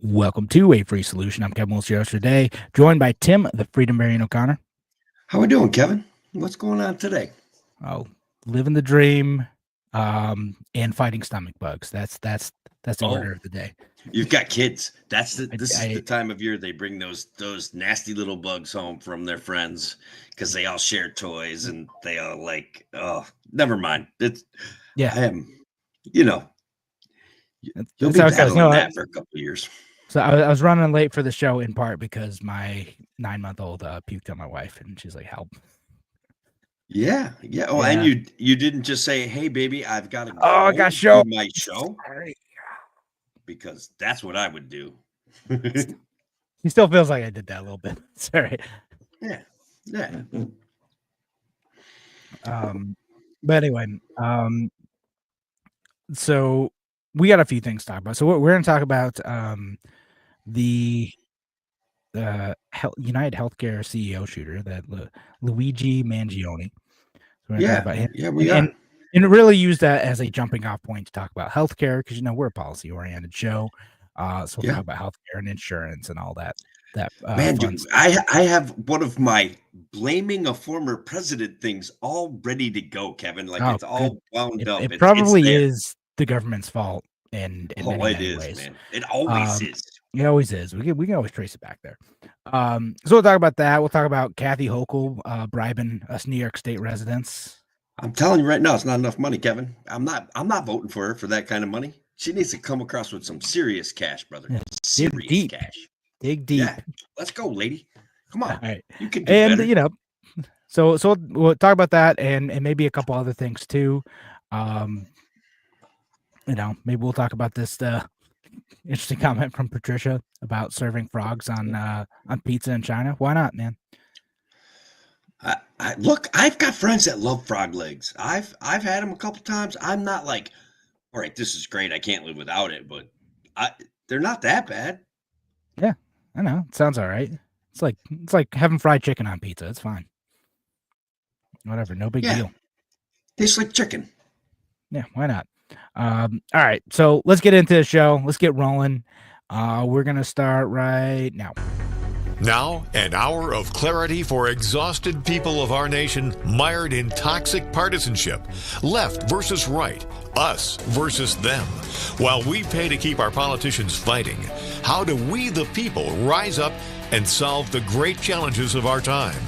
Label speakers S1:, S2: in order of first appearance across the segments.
S1: Welcome to A Free Solution. I'm Kevin Wills, your host today, joined by Tim, the Freedom Variant O'Connor.
S2: How we doing, Kevin? What's going on today?
S1: Oh, living the dream, and fighting stomach bugs. That's the order of the day.
S2: You've got kids.
S1: I,
S2: This is the
S1: I
S2: time of year they bring those nasty little bugs home from their friends because they all share toys and they all like. Oh, never mind.
S1: yeah,
S2: I am. You know, you'll
S1: that's
S2: be
S1: how it goes.
S2: battling
S1: No,
S2: that for a couple of years.
S1: so I was running late for the show in part because my 9-month-old puked on my wife, and she's like, "Help!"
S2: Yeah, yeah. Oh, and
S1: Yeah.
S2: you didn't just say, "Hey, baby, I've got to
S1: Oh, I
S2: go
S1: got
S2: do
S1: show.
S2: my show,"
S1: Sorry.
S2: because that's what I would do.
S1: He still feels like I did that a little bit. Sorry.
S2: Yeah, yeah.
S1: But anyway, so we got a few things to talk about. So we're going to talk about the United Healthcare CEO shooter, that Luigi Mangione. So we're going to talk
S2: Yeah,
S1: about him,
S2: yeah, we are.
S1: and really use that as a jumping off point to talk about healthcare, because we're a policy oriented show. So we'll
S2: Yeah.
S1: talk about healthcare and insurance and all that
S2: Man,
S1: fun
S2: dude,
S1: stuff.
S2: I have one of my blaming a former president things all ready to go, Kevin. Like
S1: Oh,
S2: it's
S1: good.
S2: all wound up.
S1: It
S2: It's
S1: probably
S2: there.
S1: is the government's fault in
S2: Oh,
S1: many,
S2: it
S1: many
S2: is,
S1: ways.
S2: man. It always is.
S1: It always is. We can always trace it back there. So we'll talk about that. We'll talk about Kathy Hochul bribing us New York State residents.
S2: I'm telling you right now, it's not enough money, Kevin. I'm not voting for her for that kind of money. She needs to come across with some serious cash, brother.
S1: Yeah, dig
S2: Serious
S1: deep.
S2: cash.
S1: Dig deep.
S2: Yeah. Let's go, lady. Come
S1: All
S2: on.
S1: right.
S2: You can do
S1: And
S2: better.
S1: so we'll talk about that and maybe a couple other things too. Maybe we'll talk about this interesting comment from Patricia about serving frogs on pizza in China. Why not, man?
S2: Look, I've got friends that love frog legs. I've had them a couple times. I'm not like, all right, this is great. I can't live without it, but I they're not that bad.
S1: Yeah, I know. It sounds all right. It's like having fried chicken on pizza. It's fine. Whatever, no big
S2: Yeah,
S1: deal.
S2: tastes like chicken.
S1: Yeah, why not? All right, so let's get into the show. Let's get rolling. We're gonna start right now.
S3: Now, an hour of clarity for exhausted people of our nation mired in toxic partisanship. Left versus right, us versus them. While we pay to keep our politicians fighting, how do we, the people, rise up and solve the great challenges of our time?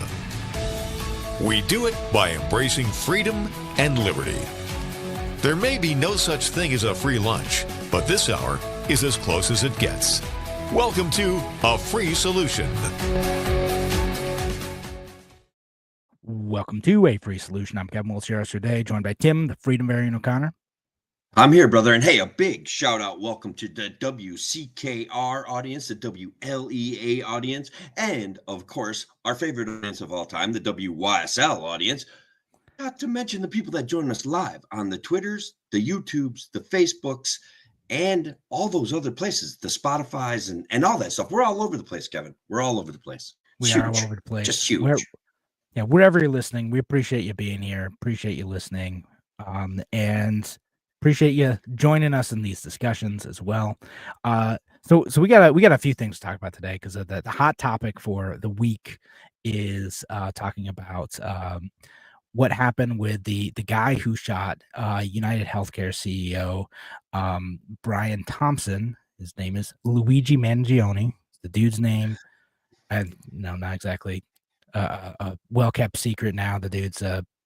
S3: We do it by embracing freedom and liberty. There may be no such thing as a free lunch, but this hour is as close as it gets. Welcome to A Free Solution.
S1: Welcome to A Free Solution. I'm Kevin Wills, today, joined by Tim, the Freedom Variant O'Connor.
S2: I'm here, brother. And hey, a big shout out. Welcome to the WCKR audience, the WLEA audience, and of course, our favorite audience of all time, the WYSL audience. Not to mention the people that join us live on the Twitters, the YouTubes, the Facebooks, and all those other places, the Spotify's and all that stuff. We're all over the place, Kevin. We're all over the place.
S1: We are all over the place.
S2: Just huge.
S1: Wherever you're listening, we appreciate you being here. Appreciate you listening, and appreciate you joining us in these discussions as well. So we got a few things to talk about today, because the hot topic for the week is talking about what happened with the guy who shot United Healthcare CEO Brian Thompson. His name is Luigi Mangione. The dude's name, not exactly a well-kept secret now. The dude's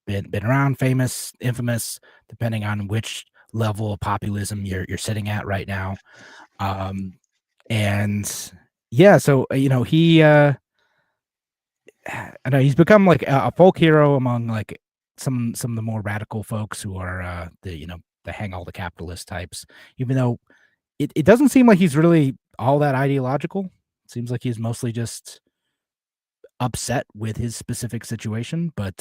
S1: been around, famous, infamous, depending on which level of populism you're sitting at right now. And yeah, so he I know he's become like a folk hero among like some of the more radical folks who are the hang all the capitalist types, even though it doesn't seem like he's really all that ideological. It seems like he's mostly just upset with his specific situation, but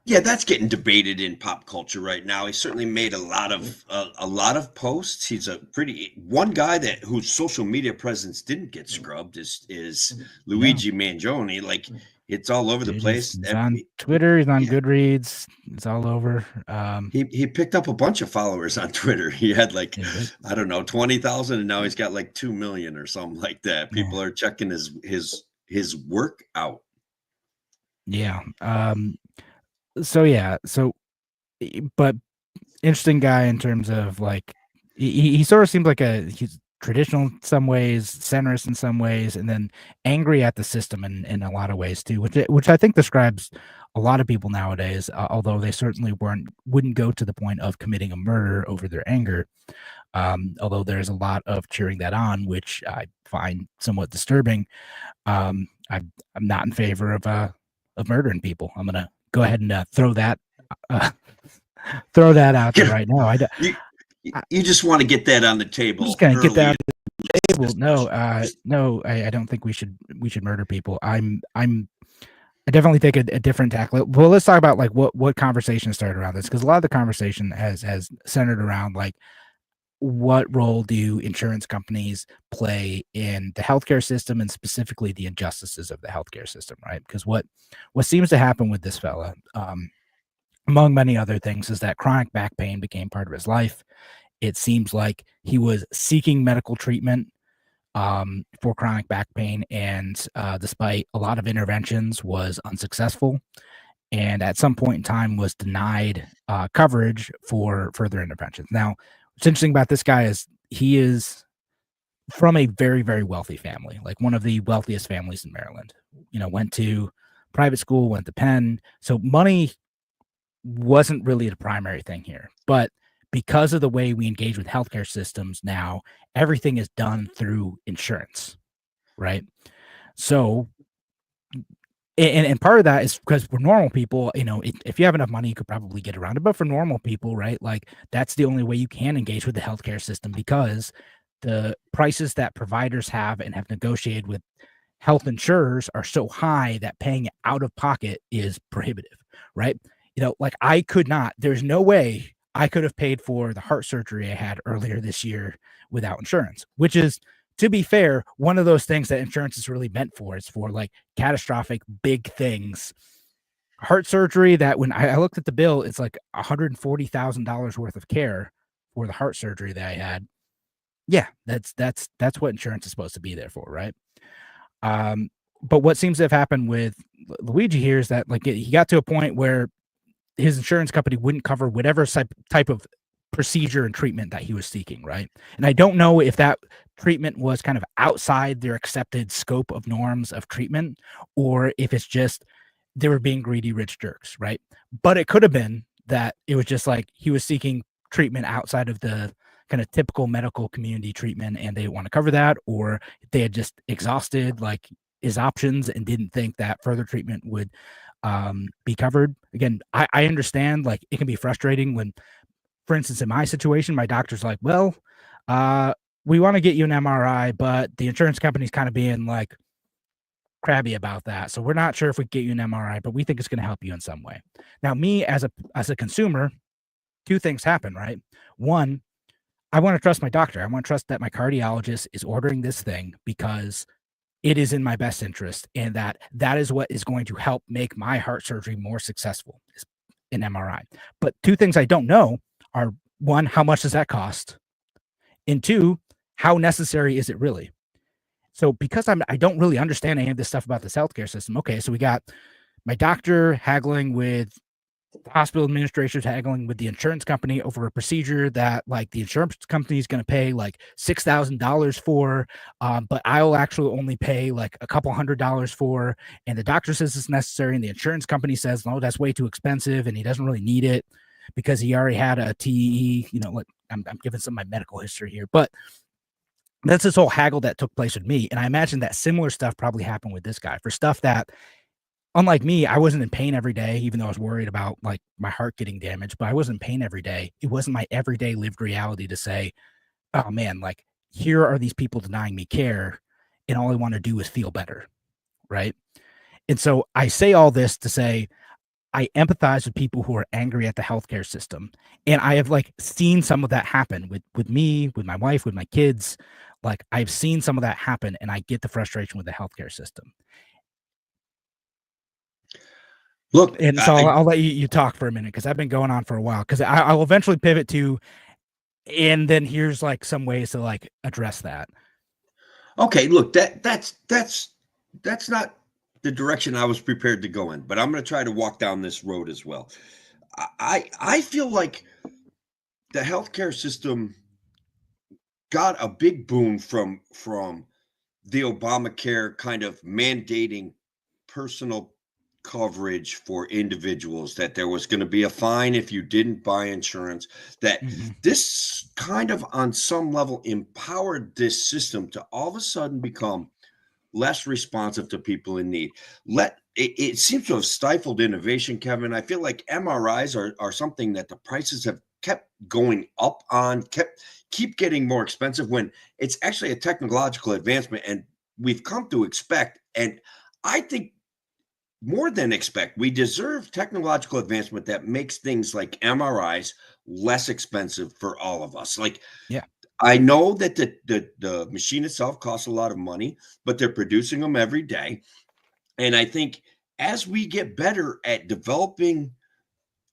S2: that's getting debated in pop culture right now. He certainly made a lot of posts. He's one guy whose social media presence didn't get scrubbed is Luigi Mangione. Like It's all over the place.
S1: He's on Twitter. He's on Goodreads. It's all over.
S2: He picked up a bunch of followers on Twitter. He had like, I don't know, 20,000, and now he's got like 2 million or something like that. People are checking his work out.
S1: Yeah. But interesting guy in terms of like he sort of seems like he's traditional in some ways, centrist in some ways, and then angry at the system in a lot of ways too, which I think describes a lot of people nowadays, although they certainly wouldn't go to the point of committing a murder over their anger. Although there's a lot of cheering that on, which I find somewhat disturbing. I'm not in favor of murdering people. I'm gonna go ahead and throw that out there right now.
S2: You just want to get that on the table.
S1: I'm just gonna get that on the table. No, I don't think we should murder people. I definitely take a different tack. Well, let's talk about like what conversation started around this, because a lot of the conversation has centered around like what role do insurance companies play in the healthcare system, and specifically the injustices of the healthcare system, right? Because what seems to happen with this fella, among many other things, is that chronic back pain became part of his life. It seems like he was seeking medical treatment for chronic back pain, and despite a lot of interventions, was unsuccessful, and at some point in time was denied coverage for further interventions. Now, what's interesting about this guy is he is from a very, very wealthy family, like one of the wealthiest families in Maryland. Went to private school, went to Penn, so money wasn't really the primary thing here. But because of the way we engage with healthcare systems now, everything is done through insurance, right? So, and part of that is because for normal people, if you have enough money, you could probably get around it. But for normal people, right, like that's the only way you can engage with the healthcare system, because the prices that providers have and have negotiated with health insurers are so high that paying out of pocket is prohibitive, right? Like there's no way I could have paid for the heart surgery I had earlier this year without insurance, which is, to be fair, one of those things that insurance is really meant for. It's for like catastrophic big things. Heart surgery, that when I looked at the bill, it's like $140,000 worth of care for the heart surgery that I had. Yeah, that's what insurance is supposed to be there for, right? But what seems to have happened with Luigi here is that like he got to a point where his insurance company wouldn't cover whatever type of procedure and treatment that he was seeking, right? And I don't know if that treatment was kind of outside their accepted scope of norms of treatment, or if it's just they were being greedy rich jerks, right? But it could have been that it was just like he was seeking treatment outside of the kind of typical medical community treatment, and they didn't want to cover that, or they had just exhausted like his options and didn't think that further treatment would be covered. Again, I understand like it can be frustrating when, for instance, in my situation, my doctor's like, well, we want to get you an MRI, but the insurance company's kind of being like crabby about that. So we're not sure if we get you an MRI, but we think it's going to help you in some way. Now, me as a consumer, two things happen, right? One, I want to trust my doctor. I want to trust that my cardiologist is ordering this thing because it is in my best interest, and that is what is going to help make my heart surgery more successful, is an MRI. But two things I don't know are, one, how much does that cost? And two, how necessary is it really? So because I don't really understand any of this stuff about this healthcare system. Okay, so we got my doctor haggling with the hospital administrators, haggling with the insurance company over a procedure that like the insurance company is going to pay like $6,000 for, but I'll actually only pay like a couple $100 for, and the doctor says it's necessary, and the insurance company says no, that's way too expensive, and he doesn't really need it because he already had a TE. Like I'm giving some of my medical history here, but that's this whole haggle that took place with me, and I imagine that similar stuff probably happened with this guy for stuff that, unlike me, I wasn't in pain every day, even though I was worried about like my heart getting damaged, but I wasn't in pain every day. It wasn't my everyday lived reality to say, oh man, like here are these people denying me care, and all I want to do is feel better. Right. And so I say all this to say, I empathize with people who are angry at the healthcare system. And I have like seen some of that happen with me, with my wife, with my kids. Like I've seen some of that happen, and I get the frustration with the healthcare system.
S2: Look,
S1: And so I'll let you talk for a minute because I've been going on for a while because I will eventually pivot to, and then here's like some ways to like address that.
S2: okay, look, that's not the direction I was prepared to go in, but I'm going to try to walk down this road as well. I feel like the healthcare system got a big boon from the Obamacare kind of mandating personal coverage for individuals, that there was going to be a fine if you didn't buy insurance, that this kind of on some level empowered this system to all of a sudden become less responsive to people in need. It seems to have stifled innovation, Kevin. I feel like MRIs are something that the prices have kept going up on, keep getting more expensive when it's actually a technological advancement, and we've come to expect, and I think more than expect, we deserve technological advancement that makes things like MRIs less expensive for all of us. Like,
S1: Yeah.
S2: I know that the machine itself costs a lot of money, but they're producing them every day. And I think as we get better at developing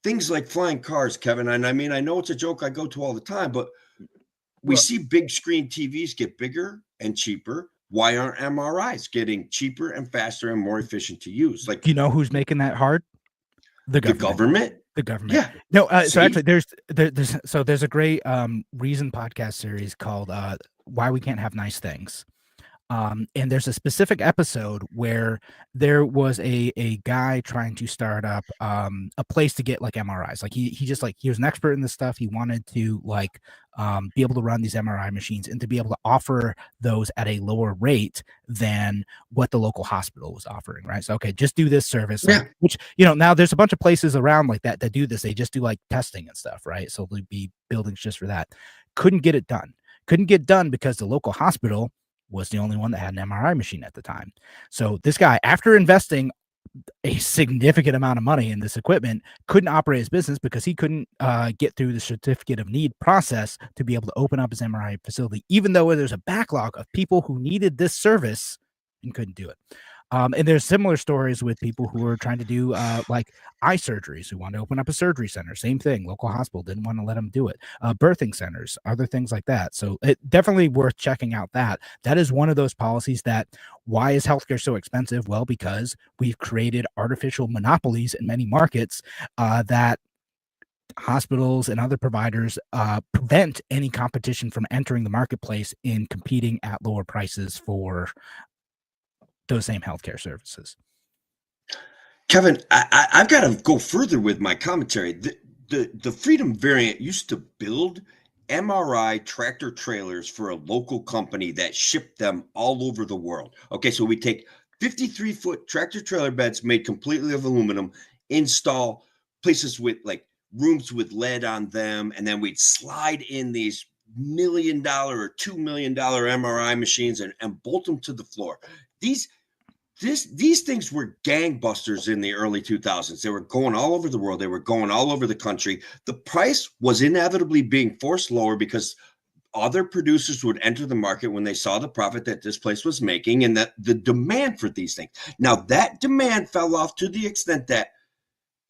S2: things like flying cars, Kevin, and I mean, I know it's a joke I go to all the time, but we see big screen TVs get bigger and cheaper. Why aren't MRIs getting cheaper and faster and more efficient to use? Like,
S1: Do you know who's making that hard? The
S2: the
S1: government.
S2: government?
S1: The government.
S2: Yeah.
S1: No, so
S2: See?
S1: actually there's a great Reason podcast series called Why We Can't Have Nice Things. And there's a specific episode where there was a guy trying to start up a place to get like MRIs. Like he just like he was an expert in this stuff. He wanted to like be able to run these MRI machines and to be able to offer those at a lower rate than what the local hospital was offering, right? So okay, just do this service, like,
S2: Yeah.
S1: which you know now there's a bunch of places around like that do this. They just do like testing and stuff, right? So there'd be buildings just for that. Couldn't get it done. Couldn't get done because the local hospital was the only one that had an MRI machine at the time. So this guy, after investing a significant amount of money in this equipment, couldn't operate his business because he couldn't get through the certificate of need process to be able to open up his MRI facility, even though there's a backlog of people who needed this service and couldn't do it. And there's similar stories with people who were trying to do like eye surgeries, who wanted to open up a surgery center. Same thing. Local hospital didn't want to let them do it. Birthing centers, other things like that. So it definitely worth checking out that. That is one of those policies that, why is healthcare so expensive? Well, because we've created artificial monopolies in many markets that hospitals and other providers prevent any competition from entering the marketplace in competing at lower prices for those same healthcare services.
S2: Kevin, I've got to go further with my commentary. The Freedom variant used to build MRI tractor trailers for a local company that shipped them all over the world. Okay, so we take 53-foot tractor trailer beds made completely of aluminum, install places with like rooms with lead on them, and then we'd slide in these $1 million or $2 million MRI machines and bolt them to the floor. These things were gangbusters in the early 2000s. They were going all over the world. They were going all over the country. The price was inevitably being forced lower because other producers would enter the market when they saw the profit that this place was making, and that the demand for these things. Now, that demand fell off to the extent that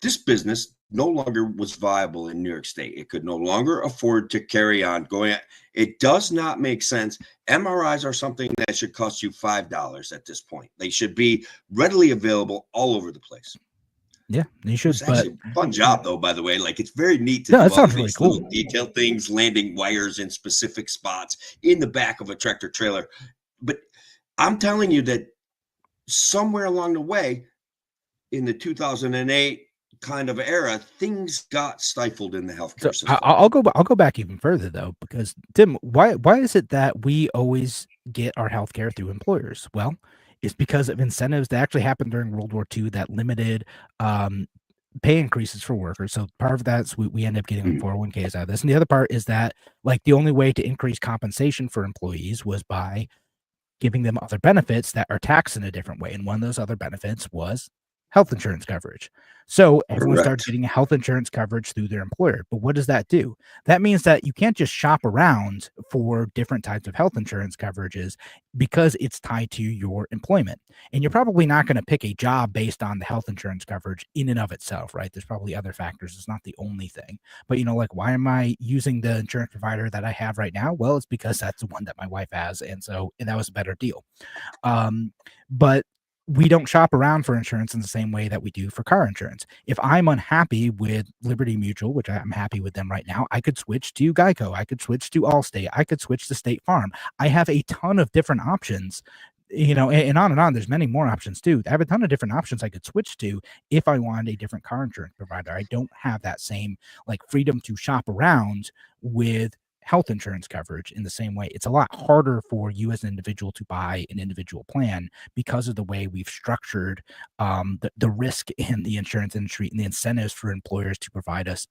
S2: this business no longer was viable in New York State. It could no longer afford to carry on going. It does not make sense. MRIs are something that should cost you $5 at this point. They should be readily available all over the place.
S1: Yeah, you should.
S2: It's actually a fun job, though, by the way. Like, it's very neat to
S1: No,
S2: do
S1: that
S2: all
S1: sounds
S2: these
S1: really cool.
S2: little detailed things, landing wires in specific spots in the back of a tractor trailer. But I'm telling you that somewhere along the way, in the 2008 kind of era, things got stifled in the healthcare system.
S1: I'll go back even further though, because Tim, why is it that we always get our healthcare through employers? Well, it's because of incentives that actually happened during World War II that limited pay increases for workers. So part of that's we end up getting 401ks out of this, and the other part is that like the only way to increase compensation for employees was by giving them other benefits that are taxed in a different way, and one of those other benefits was health insurance coverage. So everyone started
S2: Correct.
S1: getting health insurance coverage through their employer. But what does that do? That means that you can't just shop around for different types of health insurance coverages because it's tied to your employment. And you're probably not going to pick a job based on the health insurance coverage in and of itself, right? There's probably other factors. It's not the only thing. But, like, why am I using the insurance provider that I have right now? Well, it's because that's the one that my wife has. And that was a better deal. But we don't shop around for insurance in the same way that we do for car insurance. If I'm unhappy with Liberty Mutual, which I'm happy with them right now, I could switch to Geico. I could switch to Allstate. I could switch to State Farm. I have a ton of different options, and on and on. There's many more options too. I have a ton of different options I could switch to if I wanted a different car insurance provider. I don't have that same freedom to shop around with health insurance coverage in the same way. It's a lot harder for you as an individual to buy an individual plan because of the way we've structured the risk in the insurance industry and the incentives for employers to provide us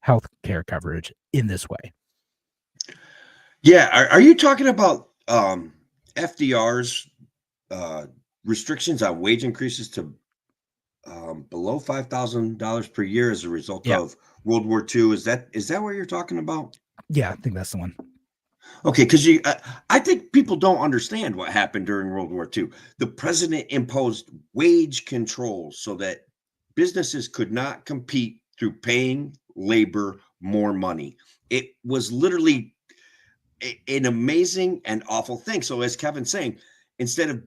S1: health care coverage in this way.
S2: Yeah. Are you talking about FDR's restrictions on wage increases to below $5,000 per year as a result of World War II? Is that what you're talking about?
S1: Yeah, I think that's the one.
S2: Okay, because I think people don't understand what happened during World War II. The president imposed wage controls so that businesses could not compete through paying labor more money. It was literally an amazing and awful thing. So as Kevin's saying, instead of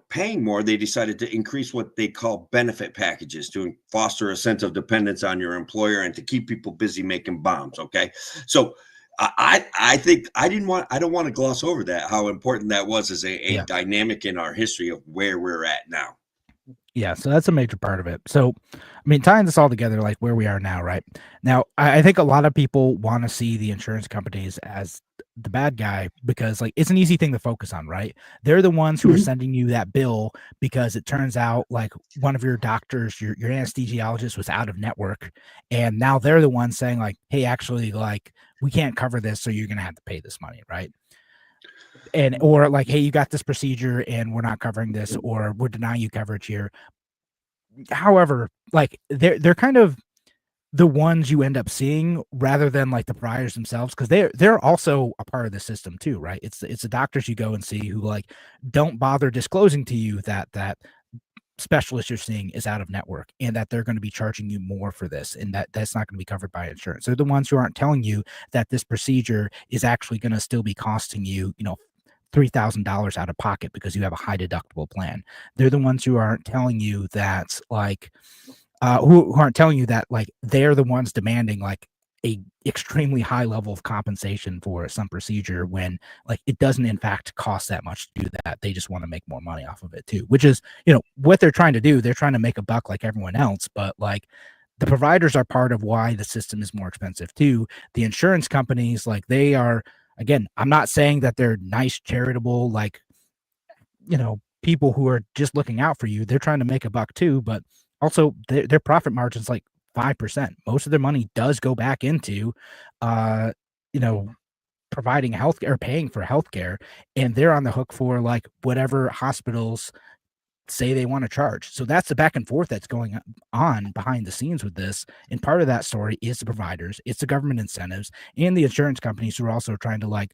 S2: paying more, they decided to increase what they call benefit packages to foster a sense of dependence on your employer and to keep people busy making bombs. Okay. So I think I don't want to gloss over that, how important that was as a dynamic in our history of where we're at now.
S1: Yeah, so that's a major part of it. So, I mean, tying this all together, like where we are now, right? Now, I think a lot of people want to see the insurance companies as the bad guy because, it's an easy thing to focus on, right? They're the ones who are sending you that bill because it turns out one of your doctors, your anesthesiologist was out of network. And now they're the ones saying hey, actually, we can't cover this, so you're going to have to pay this money, right? Or hey, you got this procedure and we're not covering this, or we're denying you coverage here. However, they're kind of the ones you end up seeing rather than the providers themselves, because they're also a part of the system too, right? It's the doctors you go and see who don't bother disclosing to you that specialist you're seeing is out of network and that they're going to be charging you more for this and that's not going to be covered by insurance. They're the ones who aren't telling you that this procedure is actually going to still be costing you, $3,000 out of pocket because you have a high deductible plan. They're the ones who aren't telling you that who aren't telling you that they're the ones demanding a extremely high level of compensation for some procedure when it doesn't in fact cost that much to do that. They just want to make more money off of it too, which is what they're trying to do. They're trying to make a buck like everyone else, but the providers are part of why the system is more expensive too. The insurance companies, they are, again, I'm not saying that they're nice, charitable, people who are just looking out for you. They're trying to make a buck too, but also their profit margin's 5%. Most of their money does go back into, providing health or paying for healthcare, and they're on the hook for whatever hospitals say they want to charge. So that's the back and forth that's going on behind the scenes with this. And part of that story is the providers, it's the government incentives, and the insurance companies who are also trying to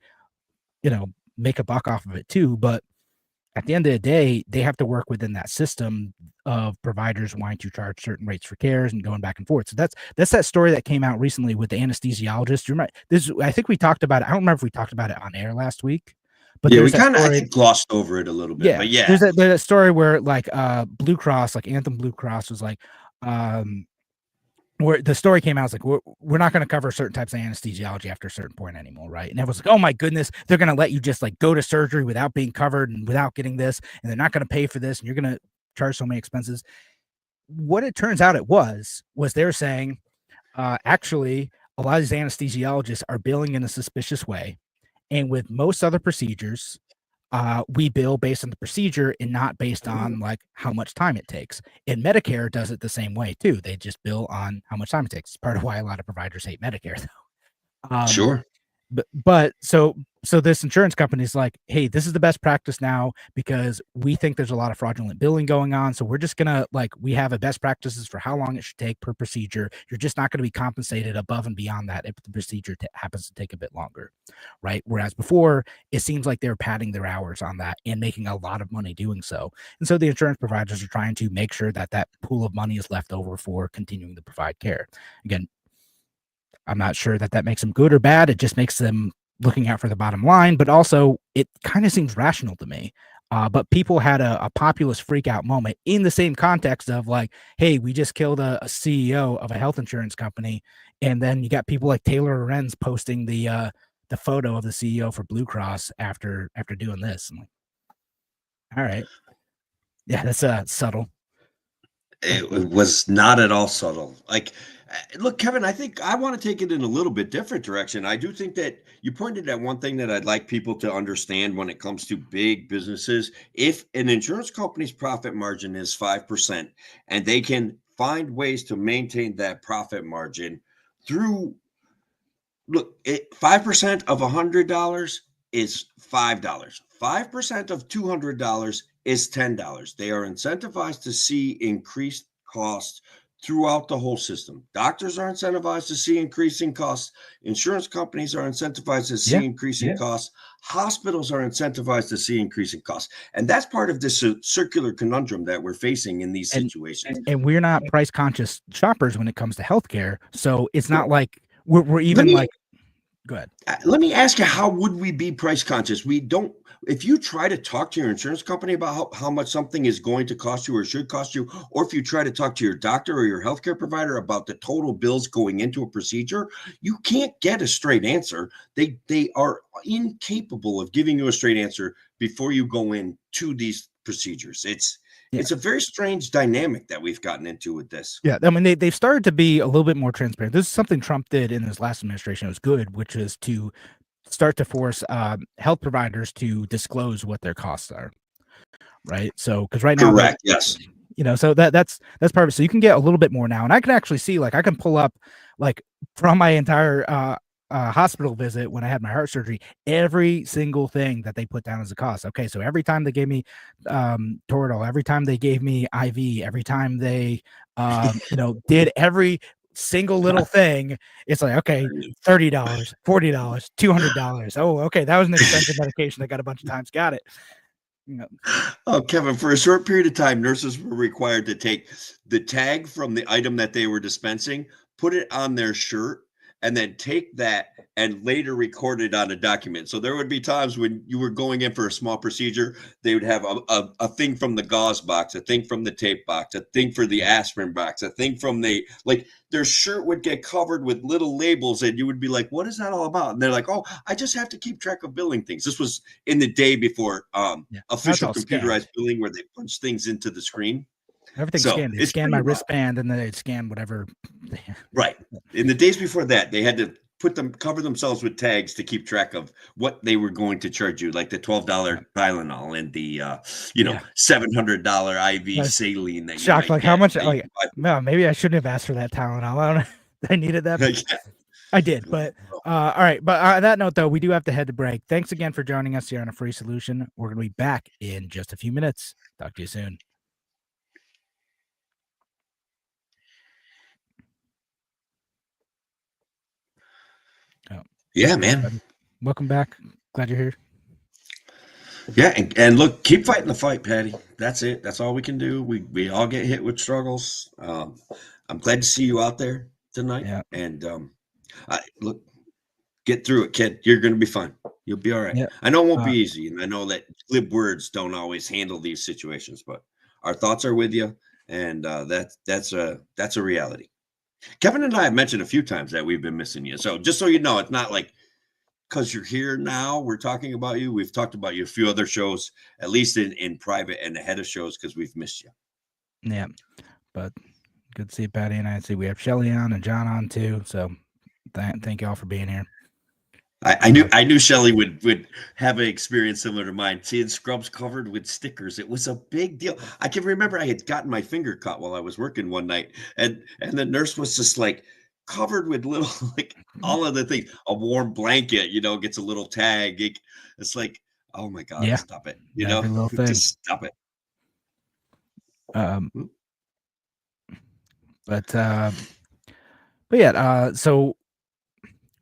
S1: make a buck off of it too. But at the end of the day, they have to work within that system of providers wanting to charge certain rates for cares and going back and forth. So that's that story that came out recently with the anesthesiologist. You remember this? I think we talked about it. I don't remember if we talked about it on air last week. But
S2: yeah, we kind of I think glossed over it a little bit.
S1: Yeah,
S2: but yeah,
S1: there's a story where Blue Cross, Anthem Blue Cross was where the story came out, it's we're not going to cover certain types of anesthesiology after a certain point anymore, right? And everyone's oh my goodness, they're going to let you just go to surgery without being covered and without getting this, and they're not going to pay for this, and you're going to charge so many expenses. What it turns out it was they're saying actually a lot of these anesthesiologists are billing in a suspicious way. And with most other procedures, we bill based on the procedure and not based on how much time it takes. And Medicare does it the same way too. They just bill on how much time it takes. It's part of why a lot of providers hate Medicare, though.
S2: Sure.
S1: but so this insurance company is like, hey, this is the best practice now because we think there's a lot of fraudulent billing going on. So we're just gonna we have a best practices for how long it should take per procedure. You're just not going to be compensated above and beyond that if the procedure happens to take a bit longer, right? Whereas before, it seems like they're padding their hours on that and making a lot of money doing so. And so the insurance providers are trying to make sure that that pool of money is left over for continuing to provide care. Again, I'm not sure that makes them good or bad. It just makes them looking out for the bottom line, but also it kind of seems rational to me. But people had a populist freak out moment in the same context of like, hey, we just killed a CEO of a health insurance company. And then you got people like Taylor Lorenz posting the photo of the CEO for Blue Cross after doing this. I'm like, all right. Yeah, that's subtle.
S2: It was not at all subtle. Like, look, Kevin, I think I want to take it in a little bit different direction. I do think that you pointed at one thing that I'd like people to understand when it comes to big businesses. If an insurance company's profit margin is 5% and they can find ways to maintain that profit margin through, look, 5% of $100 is $5. 5% of $200 is $10. They are incentivized to see increased costs throughout the whole system. Doctors are incentivized to see increasing costs. Insurance companies are incentivized to see increasing costs. Hospitals are incentivized to see increasing costs. And that's part of this circular conundrum that we're facing in these situations.
S1: And we're not price conscious shoppers when it comes to healthcare. So it's not like we're even like, go ahead.
S2: Let me ask you, how would we be price conscious? We don't. If you try to talk to your insurance company about how much something is going to cost you or should cost you, or if you try to talk to your doctor or your healthcare provider about the total bills going into a procedure, you can't get a straight answer. They are incapable of giving you a straight answer before you go into these procedures. It's a very strange dynamic that we've gotten into with this.
S1: Yeah, I mean, they've started to be a little bit more transparent. This is something Trump did in his last administration. It was good, which is to start to force health providers to disclose what their costs are, right? So, because right now,
S2: correct, yes,
S1: so that's part of it. So you can get a little bit more now, and I can actually see, like, I can pull up, like, from my entire hospital visit when I had my heart surgery, every single thing that they put down as a cost. Okay, so every time they gave me Toradol, every time they gave me IV, every time they did every single little thing, it's like, okay, $30, $40, $200. Oh, okay, that was an expensive medication I got a bunch of times. Got it.
S2: Oh, Kevin, for a short period of time, nurses were required to take the tag from the item that they were dispensing, put it on their shirt, and then take that and later record it on a document. So there would be times when you were going in for a small procedure, they would have a thing from the gauze box, a thing from the tape box, a thing for the aspirin box, a thing from their shirt would get covered with little labels, and you would be like, what is that all about? And they're like, oh, I just have to keep track of billing things. This was in the day before official computerized billing where they punch things into the screen.
S1: Everything's scanned. They scan my wristband and then they'd scan whatever.
S2: Right. In the days before that, they had to cover themselves with tags to keep track of what they were going to charge you, like the $12 Tylenol and the $700 IV saline. That
S1: shocked, like how much? Like, no, maybe I shouldn't have asked for that Tylenol. I don't know. I needed that. I did, but all right. But on that note, though, we do have to head to break. Thanks again for joining us here on A Free Solution. We're going to be back in just a few minutes. Talk to you soon.
S2: Yeah, man.
S1: Welcome back. Glad you're here.
S2: Yeah, and look, keep fighting the fight, Patty. That's it. That's all we can do. We all get hit with struggles. I'm glad to see you out there tonight.
S1: Yeah.
S2: And look, get through it, kid. You're going to be fine. You'll be all right.
S1: Yeah.
S2: I know it won't be easy, and I know that glib words don't always handle these situations, but our thoughts are with you, and that's a reality. Kevin and I have mentioned a few times that we've been missing you. So just so you know, it's not like because you're here now, we're talking about you. We've talked about you a few other shows, at least in private and ahead of shows, because we've missed you.
S1: Yeah, but good to see Patty and I. See we have Shelly on and John on too. So thank you all for being here.
S2: I knew Shelly would have an experience similar to mine, seeing scrubs covered with stickers. It was a big deal. I can remember I had gotten my finger cut while I was working one night, and the nurse was just like, covered with little, like, all of the things. A warm blanket, gets a little tag. It's like, oh my God,
S1: Yeah.
S2: stop it.
S1: Every little thing.
S2: Just stop it.
S1: But yeah, so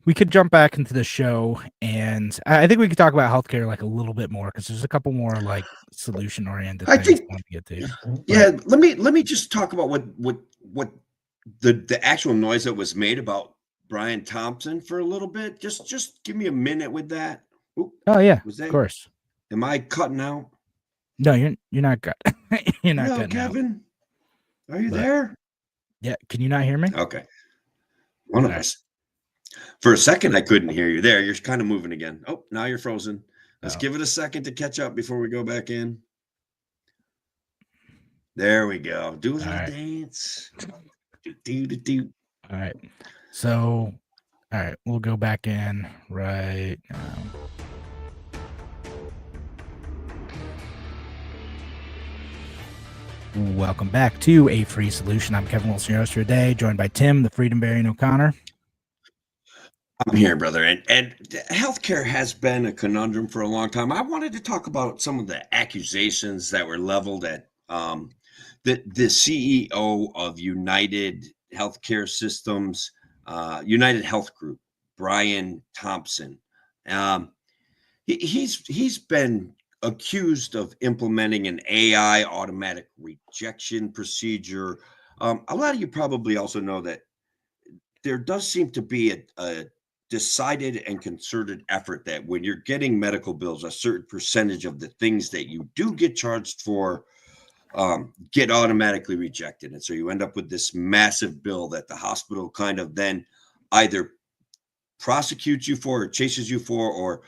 S1: we could jump back into the show, and I think we could talk about healthcare like a little bit more because there's a couple more like solution oriented
S2: I
S1: things
S2: think,
S1: I want to get to.
S2: yeah, let me just talk about what the actual noise that was made about Brian Thompson for a little bit. Just give me a minute with that. Oop,
S1: Oh yeah,
S2: was
S1: of
S2: that?
S1: course.
S2: Am I cutting out?
S1: No, you're not good. You're not
S2: Hello,
S1: cutting out.
S2: Kevin. Are you
S1: But-
S2: there?
S1: Yeah, can you not hear me?
S2: Okay. One of
S1: All right.
S2: us. For a second, I couldn't hear you there. You're kind of moving again. Oh, now you're frozen. Let's
S1: Oh.
S2: give it a second to catch up before we go back in. There we go. Do a little dance. Do.
S1: All right. So, all right, we'll go back in right now. Welcome back to A Free Solution. I'm Kevin Wilson, your host for today, joined by Tim, the Freedom Bearing O'Connor.
S2: I'm here, brother. And healthcare has been a conundrum for a long time. I wanted to talk about some of the accusations that were leveled at the CEO of United Healthcare Systems, United Health Group, Brian Thompson. He's been accused of implementing an AI automatic rejection procedure. A lot of you probably also know that there does seem to be a decided and concerted effort that when you're getting medical bills, a certain percentage of the things that you do get charged for get automatically rejected. And so you end up with this massive bill that the hospital kind of then either prosecutes you for or chases you for or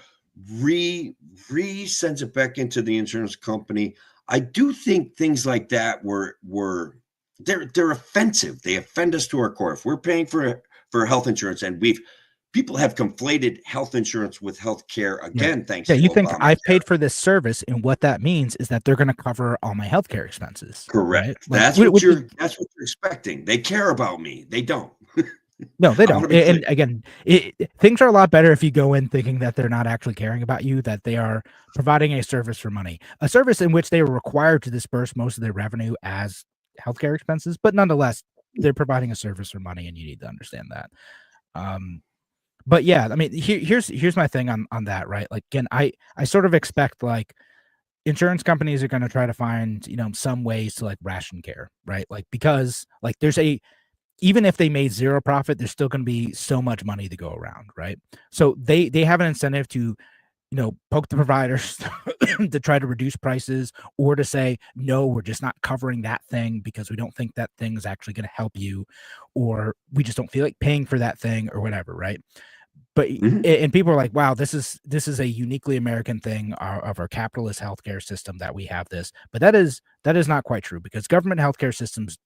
S2: sends it back into the insurance company. I do think things like that they're offensive. They offend us to our core. If we're paying for health insurance and people have conflated health insurance with health care again, thanks to
S1: you think
S2: Obamacare.
S1: I've paid for this service, and what that means is that they're going to cover all my healthcare expenses.
S2: Correct.
S1: Right?
S2: That's what you're expecting. They care about me. They don't.
S1: No, they don't. And again, things are a lot better if you go in thinking that they're not actually caring about you, that they are providing a service for money, a service in which they are required to disperse most of their revenue as healthcare expenses. But nonetheless, they're providing a service for money, and you need to understand that. But yeah, I mean, here's my thing on that, right? Like, again, I sort of expect like insurance companies are going to try to find, some ways to like ration care, right? Like, because like even if they made zero profit, there's still going to be so much money to go around, right? So they have an incentive to, poke the providers to try to reduce prices or to say, no, we're just not covering that thing because we don't think that thing is actually going to help you, or we just don't feel like paying for that thing or whatever, right? But and people are like, wow, this is a uniquely American thing of our capitalist healthcare system that we have this. But that is not quite true, because government healthcare systems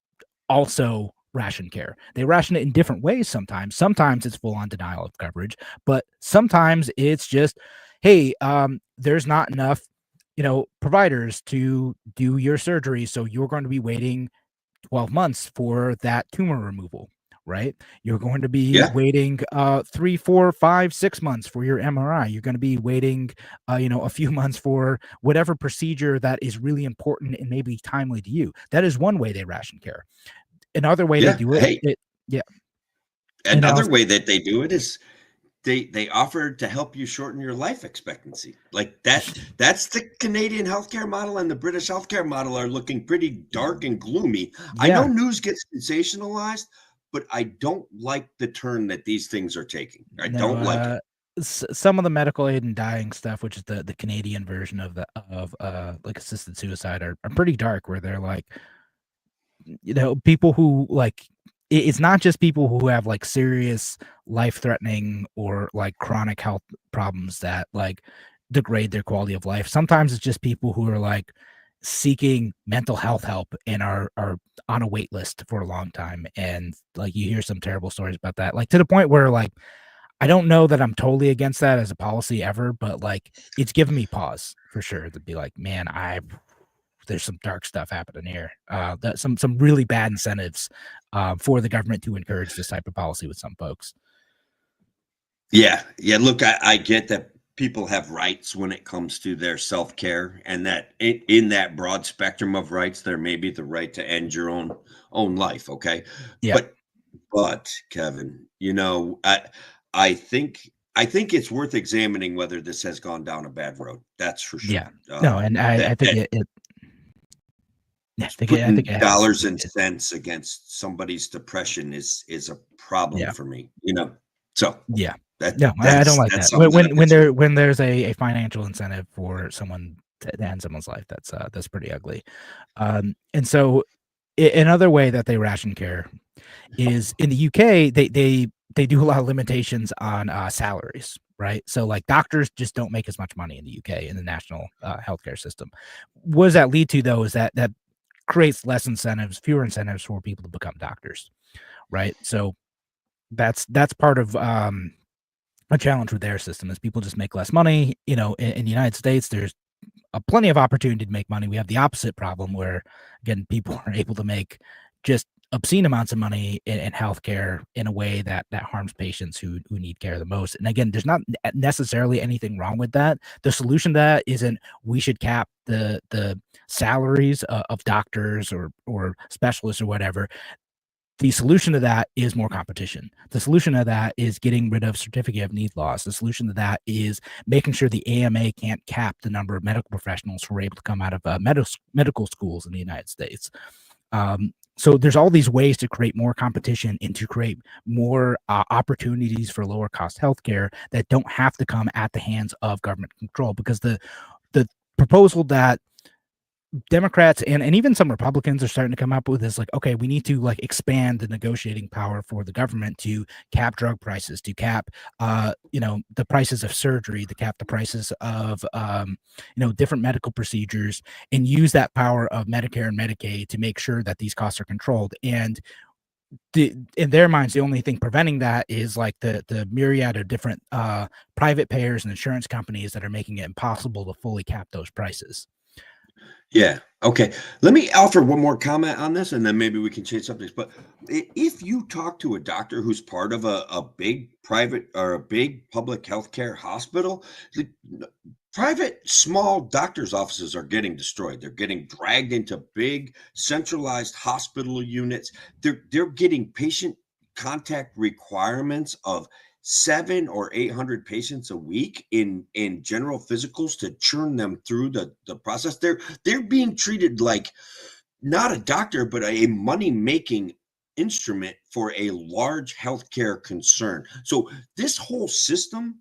S1: also ration care. They ration it in different ways sometimes. Sometimes it's full on denial of coverage, but sometimes it's just, hey, there's not enough, providers to do your surgery, so you're going to be waiting 12 months for that tumor removal, right? You're going to be waiting 3, 4, 5, 6 months for your MRI. You're going to be waiting, a few months for whatever procedure that is really important and maybe timely to you. That is one way they ration care. Another way they do it,
S2: Another way that they do it is they offer to help you shorten your life expectancy. Like that's the Canadian healthcare model, and the British healthcare model are looking pretty dark and gloomy. I know news gets sensationalized, but I don't like the turn that these things are taking. I don't like it.
S1: Some of the medical aid and dying stuff, which is the Canadian version of like assisted suicide, are pretty dark, where they're like, people who like, it's not just people who have like serious life-threatening or like chronic health problems that like degrade their quality of life. Sometimes it's just people who are like seeking mental health help and are on a wait list for a long time. And like, you hear some terrible stories about that, like to the point where like, I don't know that I'm totally against that as a policy ever, but like, it's given me pause for sure to be like, man, there's some dark stuff happening here. That some really bad incentives for the government to encourage this type of policy with some folks.
S2: Yeah. Look, I get that people have rights when it comes to their self-care, and that in that broad spectrum of rights, there may be the right to end your own life. Okay.
S1: Yeah.
S2: But Kevin, I think it's worth examining whether this has gone down a bad road. That's for sure.
S1: Yeah. No, and I think
S2: that
S1: yeah, I
S2: putting
S1: think it has.
S2: dollars and cents against somebody's depression is a problem
S1: Yeah.
S2: for me. So
S1: Yeah.
S2: that
S1: No, I don't like
S2: that's
S1: that.
S2: something that
S1: When there's a financial incentive for someone to end someone's life, that's pretty ugly. And so another way that they ration care is in the UK. They do a lot of limitations on salaries, right? So like doctors just don't make as much money in the UK in the national healthcare system. What does that lead to though? Is that creates fewer incentives for people to become doctors, right? So that's part of a challenge with their system is people just make less money. In the United States, there's plenty of opportunity to make money. We have the opposite problem where, again, people are able to make just obscene amounts of money in healthcare in a way that harms patients who need care the most. And again, there's not necessarily anything wrong with that. The solution to that isn't we should cap the salaries of doctors or specialists or whatever. The solution to that is more competition. The solution to that is getting rid of certificate of need laws. The solution to that is making sure the AMA can't cap the number of medical professionals who are able to come out of medical schools in the United States. So there's all these ways to create more competition and to create more opportunities for lower cost healthcare that don't have to come at the hands of government control, because the proposal that Democrats and even some Republicans are starting to come up with is like, okay, we need to like expand the negotiating power for the government to cap drug prices, to cap, the prices of surgery, to cap the prices of, different medical procedures, and use that power of Medicare and Medicaid to make sure that these costs are controlled. And in their minds, the only thing preventing that is like the myriad of different private payers and insurance companies that are making it impossible to fully cap those prices.
S2: Yeah. Okay. Let me offer one more comment on this, and then maybe we can change subjects. But if you talk to a doctor who's part of a big private or a big public healthcare hospital, private small doctors' offices are getting destroyed. They're getting dragged into big centralized hospital units. They're getting patient contact requirements of 700 or 800 patients a week in general physicals to churn them through the process. They're being treated like not a doctor, but a money-making instrument for a large healthcare concern. So this whole system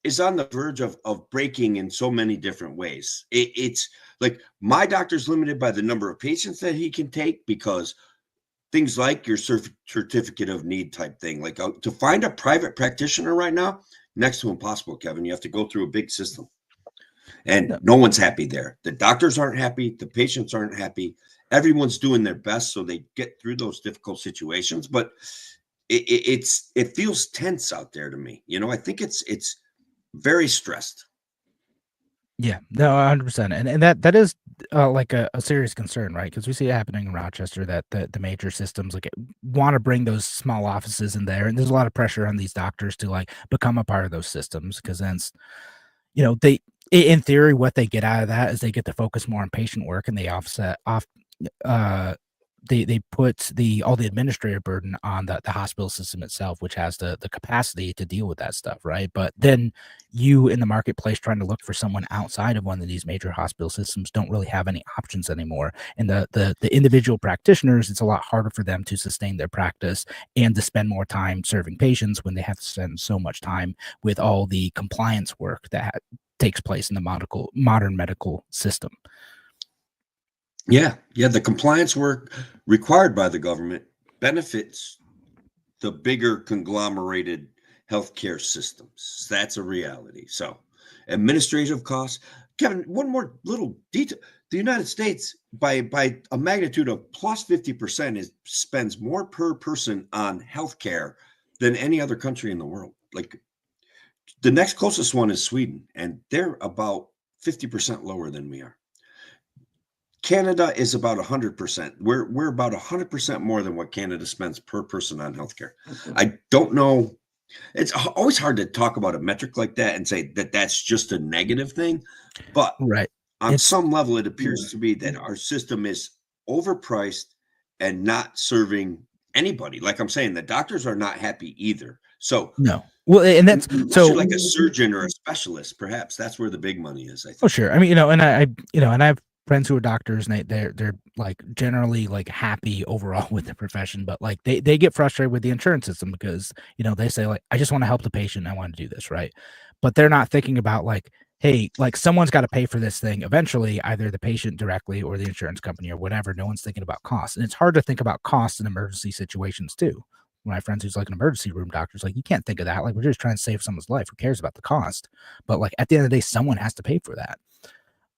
S2: is on the verge of breaking in so many different ways. It's like my doctor's limited by the number of patients that he can take, because things like your certificate of need type thing, like to find a private practitioner right now, next to impossible, Kevin. You have to go through a big system, and no one's happy there. The doctors aren't happy. The patients aren't happy. Everyone's doing their best so they get through those difficult situations, but it feels tense out there to me. I think it's very stressed.
S1: Yeah, no, 100%. And that is like a serious concern, right? Because we see it happening in Rochester that the major systems like want to bring those small offices in there. And there's a lot of pressure on these doctors to like become a part of those systems, because then, they, in theory, what they get out of that is they get to focus more on patient work, and they they put all the administrative burden on the hospital system itself, which has the capacity to deal with that stuff, right? But then you in the marketplace trying to look for someone outside of one of these major hospital systems don't really have any options anymore. And the individual practitioners, it's a lot harder for them to sustain their practice and to spend more time serving patients when they have to spend so much time with all the compliance work that takes place in the modern medical system.
S2: Yeah. The compliance work required by the government benefits the bigger conglomerated healthcare systems. That's a reality. So, administrative costs. Kevin, one more little detail. The United States, by a magnitude of plus 50%, spends more per person on healthcare than any other country in the world. Like the next closest one is Sweden, and they're about 50% lower than we are. Canada is about 100%. We're about 100% more than what Canada spends per person on healthcare. I don't know. It's always hard to talk about a metric like that and say that that's just a negative thing, but
S1: Right.
S2: on some level, it appears to be that our system is overpriced and not serving anybody. Like I'm saying, the doctors are not happy either. So,
S1: No. Well, and that's
S2: unless you're like a surgeon or a specialist, perhaps that's where the big money is, I think.
S1: Oh, sure. I mean, and I have friends who are doctors, and they're like generally like happy overall with the profession, but like they get frustrated with the insurance system because they say like, I just want to help the patient, I want to do this, right? But they're not thinking about like, hey, like someone's got to pay for this thing eventually, either the patient directly or the insurance company or whatever. No one's thinking about costs, and it's hard to think about costs in emergency situations too. My friends who's like an emergency room doctor's like, you can't think of that. Like, we're just trying to save someone's life. Who cares about the cost? But like at the end of the day, someone has to pay for that.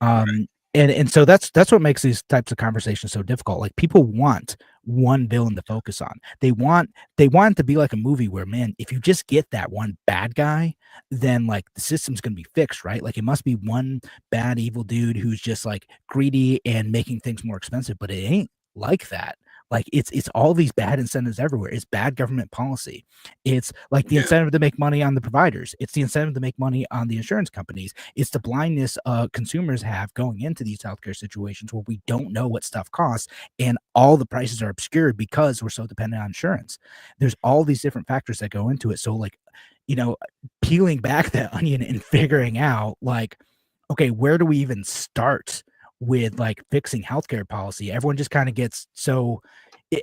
S2: Right.
S1: And so that's what makes these types of conversations so difficult. Like people want one villain to focus on. They want it to be like a movie where, man, if you just get that one bad guy, then like the system's gonna be fixed, right? Like it must be one bad evil dude who's just like greedy and making things more expensive, but it ain't like that. Like it's all these bad incentives everywhere. It's bad government policy. It's like the
S2: Yeah.
S1: incentive to make money on the providers. It's the incentive to make money on the insurance companies. It's the blindness consumers have going into these healthcare situations where we don't know what stuff costs and all the prices are obscured because we're so dependent on insurance. There's all these different factors that go into it. So like, peeling back that onion and figuring out like, okay, where do we even start with like fixing healthcare policy? Everyone just kind of gets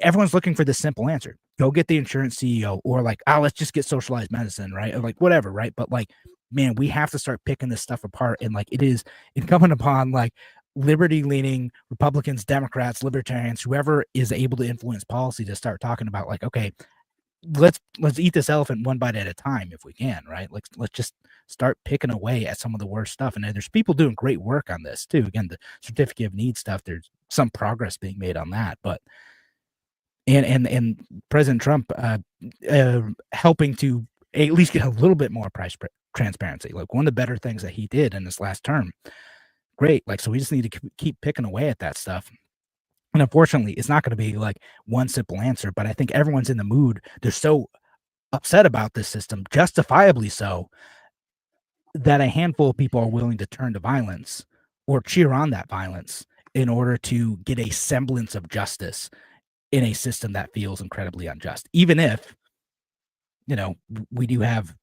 S1: everyone's looking for this simple answer. Go get the insurance CEO, or like, oh, let's just get socialized medicine, right? Or like whatever, right? But like, man, we have to start picking this stuff apart. And like it is incumbent upon like liberty leaning Republicans, Democrats, libertarians, whoever is able to influence policy to start talking about like, okay, let's eat this elephant one bite at a time if we can, right? Let's just start picking away at some of the worst stuff. And there's people doing great work on this too. Again, the certificate of need stuff, there's some progress being made on that, but and President Trump helping to at least get a little bit more price transparency. Like one of the better things that he did in this last term. Great. Like, so we just need to keep picking away at that stuff. And unfortunately, it's not going to be like one simple answer, but I think everyone's in the mood. They're so upset about this system, justifiably so, that a handful of people are willing to turn to violence or cheer on that violence in order to get a semblance of justice in a system that feels incredibly unjust, even if, we do have,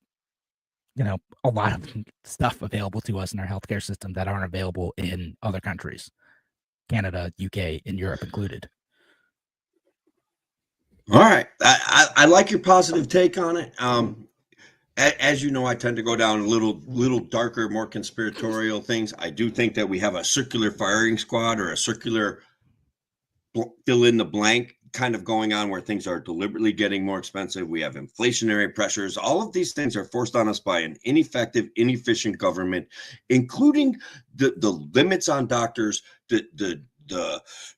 S1: a lot of stuff available to us in our healthcare system that aren't available in other countries, Canada, UK, and Europe included.
S2: All right. I like your positive take on it. As you know, I tend to go down a little darker, more conspiratorial things. I do think that we have a circular firing squad or a circular fill in the blank kind of going on where things are deliberately getting more expensive. We have inflationary pressures. All of these things are forced on us by an ineffective, inefficient government, including the limits on doctors, the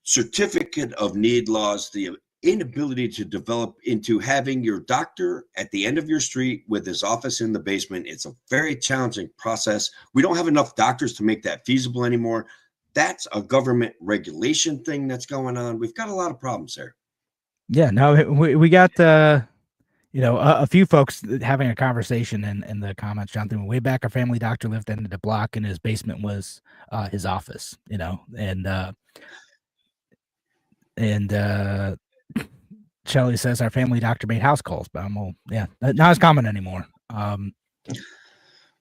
S2: certificate of need laws, the inability to develop into having your doctor at the end of your street with his office in the basement. It's a very challenging process. We don't have enough doctors to make that feasible anymore. That's a government regulation thing that's going on. We've got a lot of problems there.
S1: Yeah, no, we got a few folks having a conversation in the comments. Jonathan, way back, our family doctor lived in the block, and his basement was his office. And Shelley says our family doctor made house calls, but not as common anymore.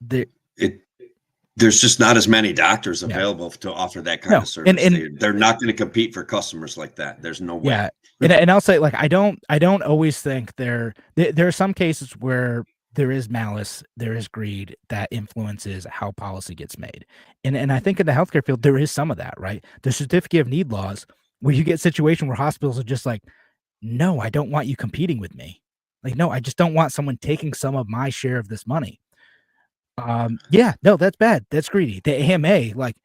S2: There's just not as many doctors available to offer that kind of service. And they're not going to compete for customers like that. There's no way.
S1: Yeah. And I'll say, like, I don't always think there are some cases where there is malice, there is greed that influences how policy gets made. And I think in the healthcare field, there is some of that, right? The certificate of need laws, where you get a situation where hospitals are just like, no, I don't want you competing with me. Like, no, I just don't want someone taking some of my share of this money. No, that's bad. That's greedy. The AMA, like,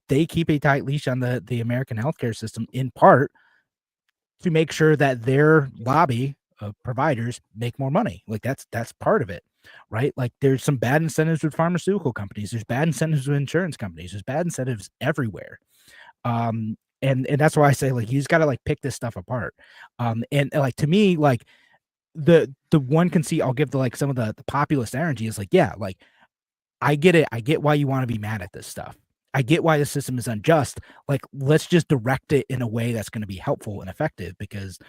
S1: they keep a tight leash on the American healthcare system in part to make sure that their lobby of providers make more money. Like that's part of it, right? Like there's some bad incentives with pharmaceutical companies. There's bad incentives with insurance companies. There's bad incentives everywhere. and that's why I say, like, you just got to like pick this stuff apart. And like, to me, like, the one conceit I'll give to like some of the populist energy is like, yeah, like, I get it. I get why you want to be mad at this stuff. I get why the system is unjust. Like, let's just direct it in a way that's going to be helpful and effective, because,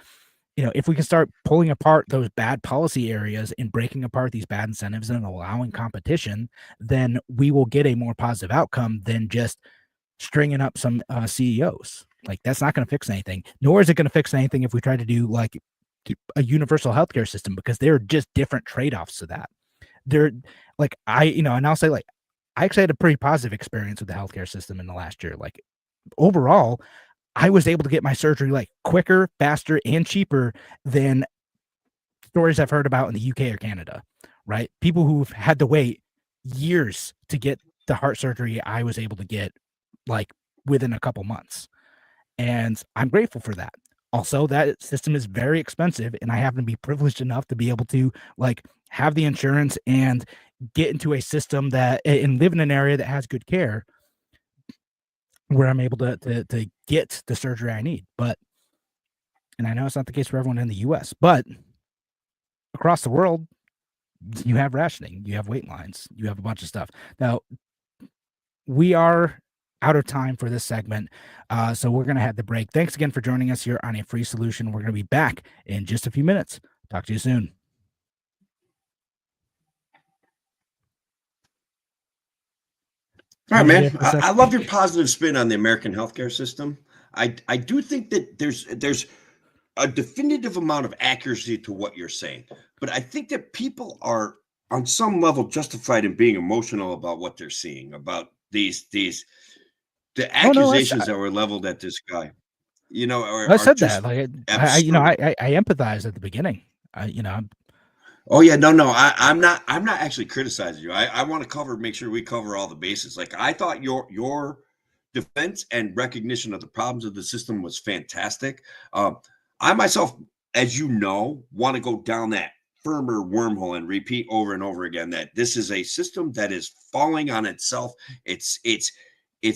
S1: if we can start pulling apart those bad policy areas and breaking apart these bad incentives and allowing competition, then we will get a more positive outcome than just stringing up some CEOs. Like, that's not going to fix anything, nor is it going to fix anything if we try to do like a universal healthcare system, because there are just different trade-offs to that. They're like, and I'll say, like, I actually had a pretty positive experience with the healthcare system in the last year. Like, overall, I was able to get my surgery like quicker, faster, and cheaper than stories I've heard about in the UK or Canada, right? People who've had to wait years to get the heart surgery I was able to get like within a couple months. And I'm grateful for that. Also, that system is very expensive, and I happen to be privileged enough to be able to like have the insurance and get into a system that and live in an area that has good care where I'm able to get the surgery I need. But, and I know it's not the case for everyone in the US, but across the world, you have rationing, you have wait lines, you have a bunch of stuff. Now, we are out of time for this segment, so we're going to have the break. Thanks again for joining us here on A Free Solution. We're going to be back in just a few minutes. Talk to you soon.
S2: All right, man. I love your positive spin on the American healthcare system. I do think that there's a definitive amount of accuracy to what you're saying, but I think that people are on some level justified in being emotional about what they're seeing, about the accusations that were leveled at this guy.
S1: I said that. Like, I empathize at the beginning.
S2: Oh yeah, no. I'm not actually criticizing you. I want to make sure we cover all the bases. Like, I thought your defense and recognition of the problems of the system was fantastic. I myself, as you know, want to go down that firmer wormhole and repeat over and over again that this is a system that is falling on itself. It's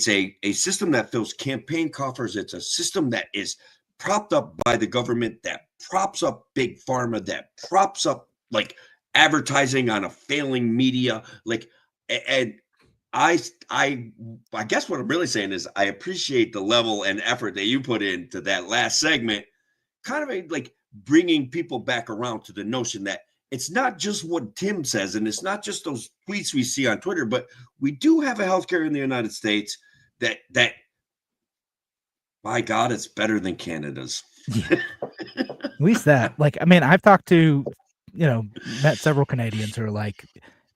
S2: a system that fills campaign coffers. It's a system that is propped up by the government, that props up big pharma, that props up like advertising on a failing media. Like, and I guess what I'm really saying is I appreciate the level and effort that you put into that last segment, kind of like bringing people back around to the notion that it's not just what Tim says, and it's not just those tweets we see on Twitter, but we do have a healthcare in the United States that by God, it's better than Canada's.
S1: Yeah. At least that. Like, I mean, I've talked to, met several Canadians who are like,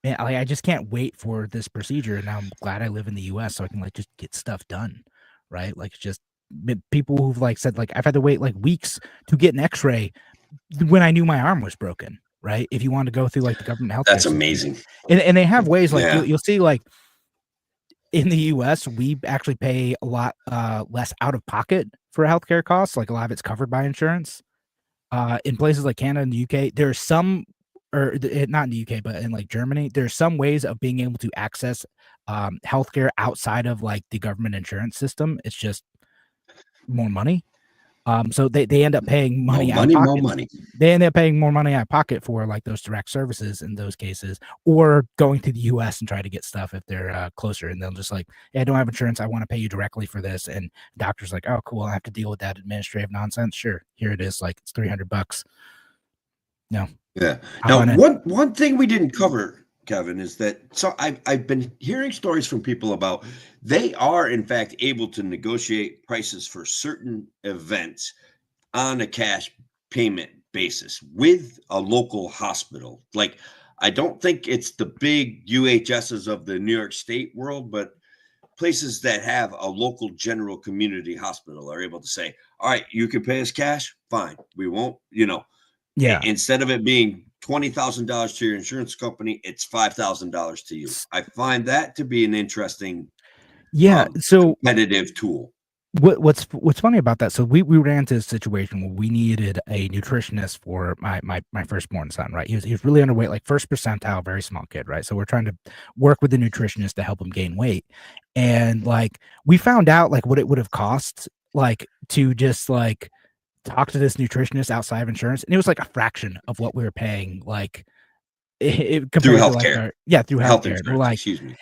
S1: man, I just can't wait for this procedure. And now I'm glad I live in the US so I can like just get stuff done. Right. Like, it's just people who've like said, like, I've had to wait like weeks to get an x-ray when I knew my arm was broken. Right. If you want to go through like the government health.
S2: That's amazing.
S1: And they have ways like you'll see, like, in the US, we actually pay a lot less out of pocket for healthcare costs. Like, a lot of it's covered by insurance. In places like Canada and the UK, there's some, or not in the UK, but in like Germany, there's some ways of being able to access healthcare outside of like the government insurance system. It's just more money. So they end up paying money out of pocket.
S2: More money.
S1: They end up paying more money out of pocket for like those direct services in those cases, or going to the US and try to get stuff if they're closer, and they'll just like, hey, I don't have insurance, I want to pay you directly for this. And doctor's like, oh, cool, I have to deal with that administrative nonsense. Sure, here it is, like, it's $300. No.
S2: Yeah. Now, one thing we didn't cover, Kevin, is that I've been hearing stories from people about they are in fact able to negotiate prices for certain events on a cash payment basis with a local hospital. Like, I don't think it's the big UHSs of the New York State world, but places that have a local general community hospital are able to say, all right, you can pay us cash, fine. We won't,
S1: Yeah.
S2: Instead of it being $20,000 to your insurance company, it's $5,000 to you. I find that to be an interesting, competitive tool.
S1: What's funny about that? So we ran into a situation where we needed a nutritionist for my firstborn son. Right, he was really underweight, like first percentile, very small kid. Right, so we're trying to work with the nutritionist to help him gain weight, and like we found out like what it would have cost like to just like talk to this nutritionist outside of insurance, and it was like a fraction of what we were paying, like
S2: Through
S1: compared to like
S2: healthcare,
S1: through
S2: health
S1: healthcare. And we're
S2: insurance,
S1: like,
S2: excuse me.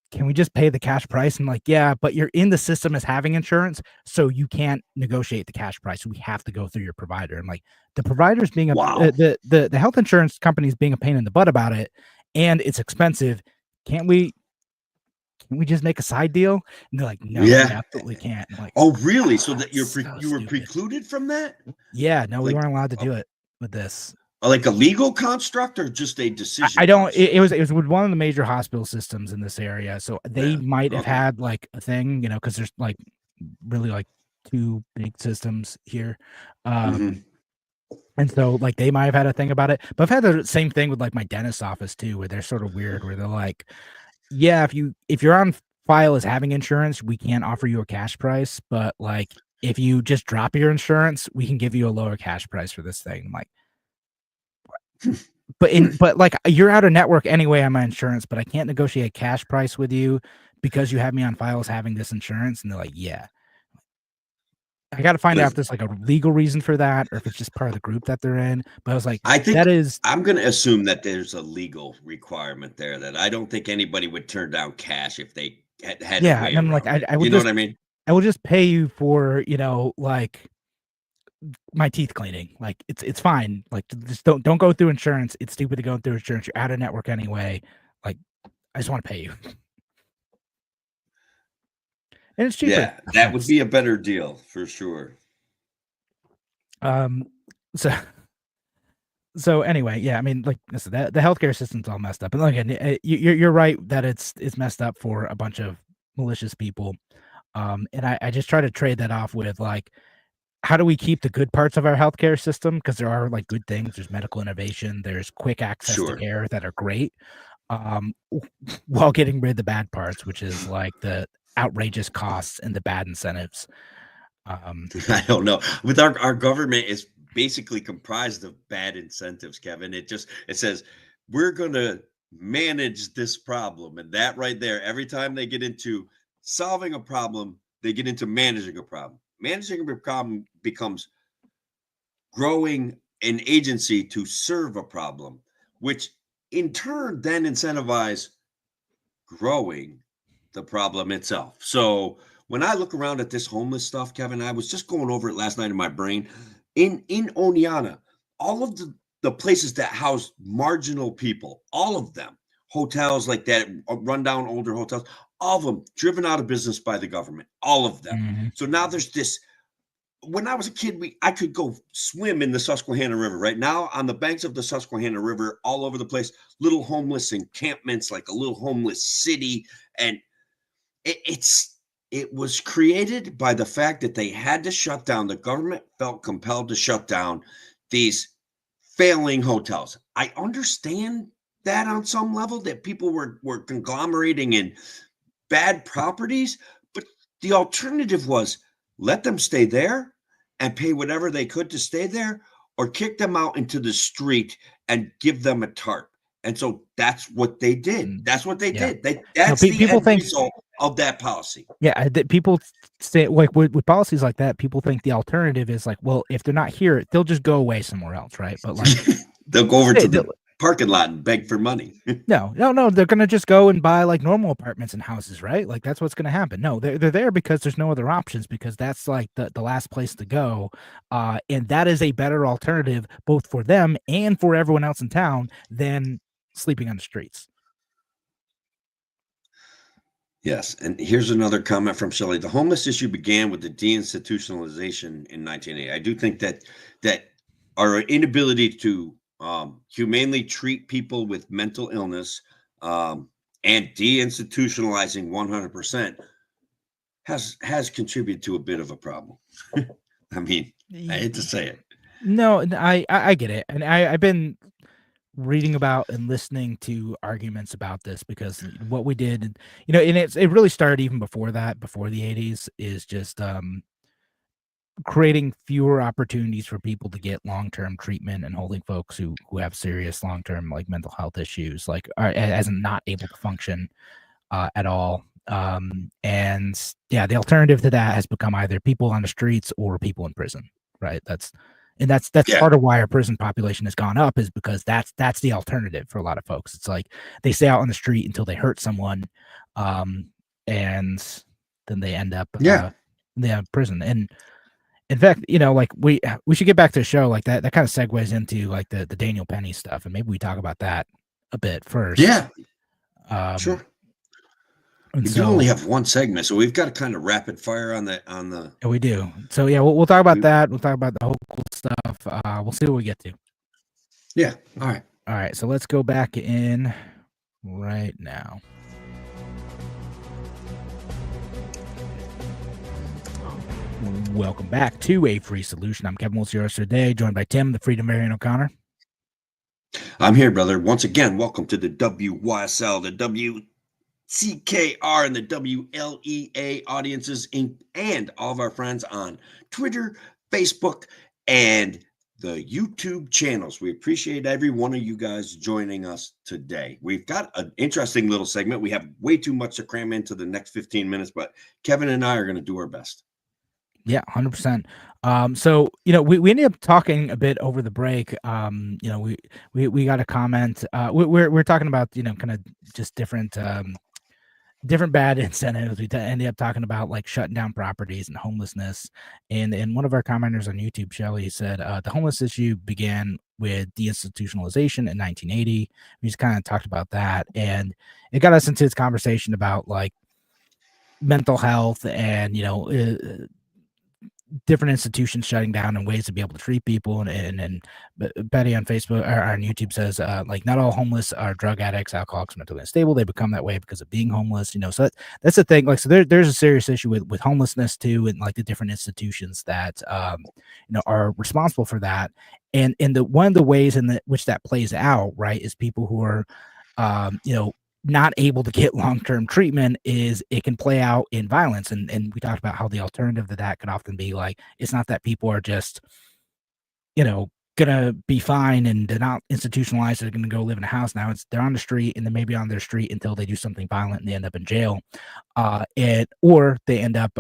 S1: can we just pay the cash price? And like, yeah, but you're in the system as having insurance, so you can't negotiate the cash price. We have to go through your provider. And like the provider's being
S2: Wow.
S1: the health insurance company's being a pain in the butt about it, and it's expensive. Can't we just make a side deal? And they're like, no, we
S2: Yeah.
S1: absolutely can't. I'm like,
S2: Oh, really? So that
S1: it's so
S2: you were
S1: stupid.
S2: precluded from that?
S1: Yeah, no, we
S2: Like,
S1: weren't allowed to do it with this.
S2: like a legal construct or just a decision
S1: I don't.
S2: construct?
S1: It was with one of the major hospital systems in this area, so they
S2: Yeah.
S1: might have
S2: Okay.
S1: had like a thing, because there's like really like two big systems here,
S2: Mhm.
S1: and so like they might have had a thing about it. But I've had the same thing with like my dentist's office too, where they're sort of weird, where they're like, yeah, if you're on file as having insurance, we can't offer you a cash price, but like if you just drop your insurance, we can give you a lower cash price for this thing. I'm like, but like you're out of network anyway on my insurance, but I can't negotiate a cash price with you because you have me on file as having this insurance. And they're like, yeah. I got to find out if
S2: Listen,
S1: there's like a legal reason for that or if it's just part of the group that they're in. But I was like,
S2: I think
S1: that is,
S2: I'm going to assume that there's a legal requirement there that I don't think anybody would turn down cash if they had a
S1: yeah.
S2: way
S1: And I'm like,
S2: around it.
S1: I
S2: You
S1: would
S2: know
S1: just,
S2: what I mean?
S1: I will just pay you for, like my teeth cleaning. Like it's fine. Like just don't go through insurance. It's stupid to go through insurance. You're out of network anyway. Like I just want to pay you. And it's cheaper.
S2: Yeah, that would be a better deal for sure.
S1: Um, so so anyway, yeah, I mean, like I said, the healthcare system's all messed up. And again, you're right that it's messed up for a bunch of malicious people. And I just try to trade that off with like, how do we keep the good parts of our healthcare system? Because there are like good things. There's medical innovation. There's quick access to
S2: Sure.
S1: care that are great. While getting rid of the bad parts, which is like the outrageous costs and the bad incentives.
S2: I don't know. With our government is basically comprised of bad incentives, Kevin. It says we're going to manage this problem, and that right there, every time they get into solving a problem, they get into managing a problem. Managing a problem becomes growing an agency to serve a problem, which in turn then incentivize growing the problem itself. So when I look around at this homeless stuff, Kevin, I was just going over it last night in my brain. In Oneonta, all of the places that house marginal people, all of them, hotels like that, rundown older hotels, all of them driven out of business by the government, all of them.
S1: Mhm.
S2: So now there's this. When I was a kid, I could go swim in the Susquehanna River. Right now, on the banks of the Susquehanna River, all over the place, little homeless encampments, like a little homeless city, and it was created by the fact that they had to shut down. The government felt compelled to shut down these failing hotels. I understand that on some level that people were conglomerating in bad properties, but the alternative was let them stay there and pay whatever they could to stay there, or kick them out into the street and give them a tarp. And so that's what they did. That's what they
S1: Yeah.
S2: did. That's the
S1: People
S2: end
S1: think,
S2: result of that policy.
S1: yeah, that people say like with policies like that, people think the alternative is like, well, if they're not here, they'll just go away somewhere else, right? But like,
S2: They'll go over to
S1: they'll-
S2: the parking lot and beg for money.
S1: no, they're gonna just go and buy like normal apartments and houses, right? Like that's what's gonna happen. No, they're there because there's no other options, because that's like the last place to go, and that is a better alternative both for them and for everyone else in town than sleeping on the streets.
S2: Yes, and here's another comment from Shelley. The homeless issue began with the deinstitutionalization in 1980. I do think that our inability to humanely treat people with mental illness and deinstitutionalizing 100% has contributed to a bit of a problem. I mean, I hate to say it.
S1: No, I get it, and I've been reading about and listening to arguments about this, because what we did, and it really started even before that, before the 80s, is just creating fewer opportunities for people to get long-term treatment and holding folks who have serious long-term like mental health issues, like as not able to function at all. And yeah, the alternative to that has become either people on the streets or people in prison, right? That's
S2: Yeah.
S1: part of why our prison population has gone up, is because that's the alternative for a lot of folks. It's like they stay out on the street until they hurt someone, and then they end up in prison. And in fact, like we should get back to the show. Like that kind of segues into like the Daniel Penny stuff, and maybe we talk about that a bit first.
S2: Yeah.
S1: Sure. And
S2: We
S1: so,
S2: do only have one segment, so we've got to kind of rapid fire on the.
S1: Yeah, we do. So yeah, we'll talk about that. We'll talk about the whole cool stuff. We'll see what we get to.
S2: Yeah. All
S1: right. So let's go back in right now. Welcome back to A Free Solution. I'm Kevin Wilson, your host today, joined by Tim, the Freedom Variant O'Connor.
S2: I'm here, brother. Once again, welcome to the WYSL, the WCKR, and the WLEA audiences, and all of our friends on Twitter, Facebook, and the YouTube channels. We appreciate every one of you guys joining us today. We've got an interesting little segment. We have way too much to cram into the next 15 minutes, but Kevin and I are going to do our best.
S1: Yeah, 100%. So, we ended up talking a bit over the break. We got a comment. We're talking about, kind of just different bad incentives. We ended up talking about like shutting down properties and homelessness. And one of our commenters on YouTube, Shelly, said the homeless issue began with deinstitutionalization in 1980. We just kind of talked about that, and it got us into this conversation about like mental health and different institutions shutting down and ways to be able to treat people. And Betty on Facebook or on YouTube says, like, not all homeless are drug addicts, alcoholics, mentally unstable. They become that way because of being homeless, so that's the thing. Like, so there's a serious issue with homelessness too, and like the different institutions that, are responsible for that. And one of the ways in which that plays out, right, is people who are, not able to get long-term treatment, is it can play out in violence. And we talked about how the alternative to that could often be like, it's not that people are just, gonna be fine and they're not institutionalized, they're gonna go live in a house. Now they're on the street, and they may be on their street until they do something violent and they end up in jail, or they end up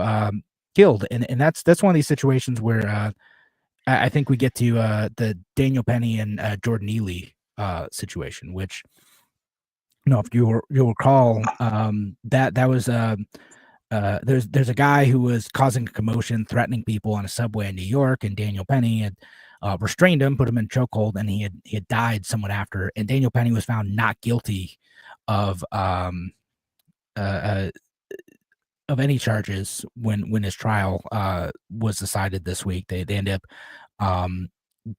S1: killed. And that's one of these situations where I think we get to the Daniel Penny and Jordan Neely situation, which, if you'll recall, that was there's a guy who was causing a commotion, threatening people on a subway in New York, and Daniel Penny had restrained him, put him in chokehold, and he had died somewhat after. And Daniel Penny was found not guilty of any charges when his trial was decided this week. They ended up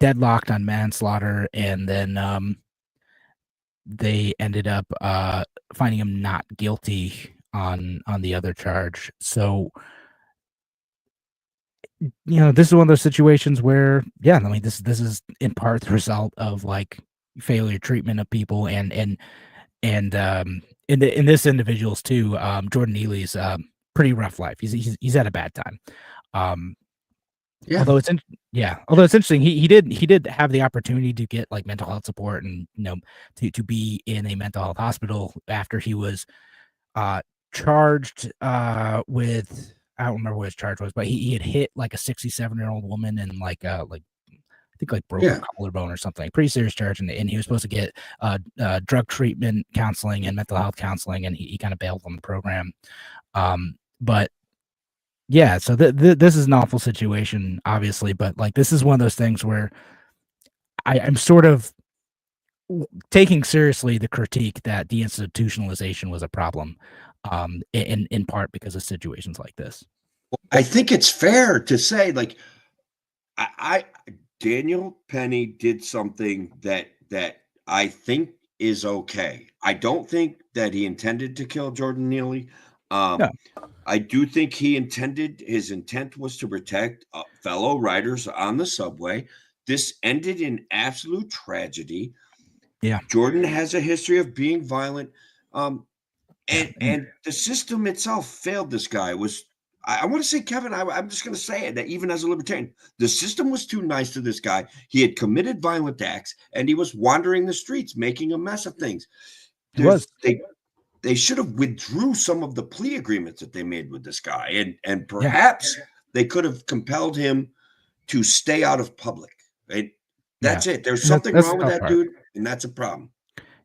S1: deadlocked on manslaughter, and then they ended up finding him not guilty on the other charge. So, this is one of those situations where, this is in part the result of like failure treatment of people, and in this individual's too. Jordan Neely's pretty rough life. He's had a bad time.
S2: Yeah.
S1: Although it's interesting, he did have the opportunity to get like mental health support, and to be in a mental health hospital after he was charged with, I don't remember what his charge was, but he had hit like a 67-year-old woman, and like I think like broke a collarbone or something, like pretty serious charge, and he was supposed to get drug treatment counseling and mental health counseling, and he kind of bailed on the program. But yeah, so this is an awful situation, obviously, but like this is one of those things where I'm sort of taking seriously the critique that deinstitutionalization was a problem, in part because of situations like this.
S2: I think it's fair to say, like, Daniel Penny did something that I think is okay. I don't think that he intended to kill Jordan Neely.
S1: No.
S2: I do think his intent was to protect fellow riders on the subway. This ended in absolute tragedy.
S1: Yeah.
S2: Jordan has a history of being violent. And the system itself failed this guy. I want to say, Kevin, I'm just going to say it, that even as a libertarian, the system was too nice to this guy. He had committed violent acts, and he was wandering the streets, making a mess of things. they should have withdrew some of the plea agreements that they made with this guy, and perhaps they could have compelled him to stay out of public. Right? That's it. There's something
S1: that's
S2: wrong
S1: the
S2: with
S1: tough
S2: that
S1: part.
S2: dude, and that's a problem.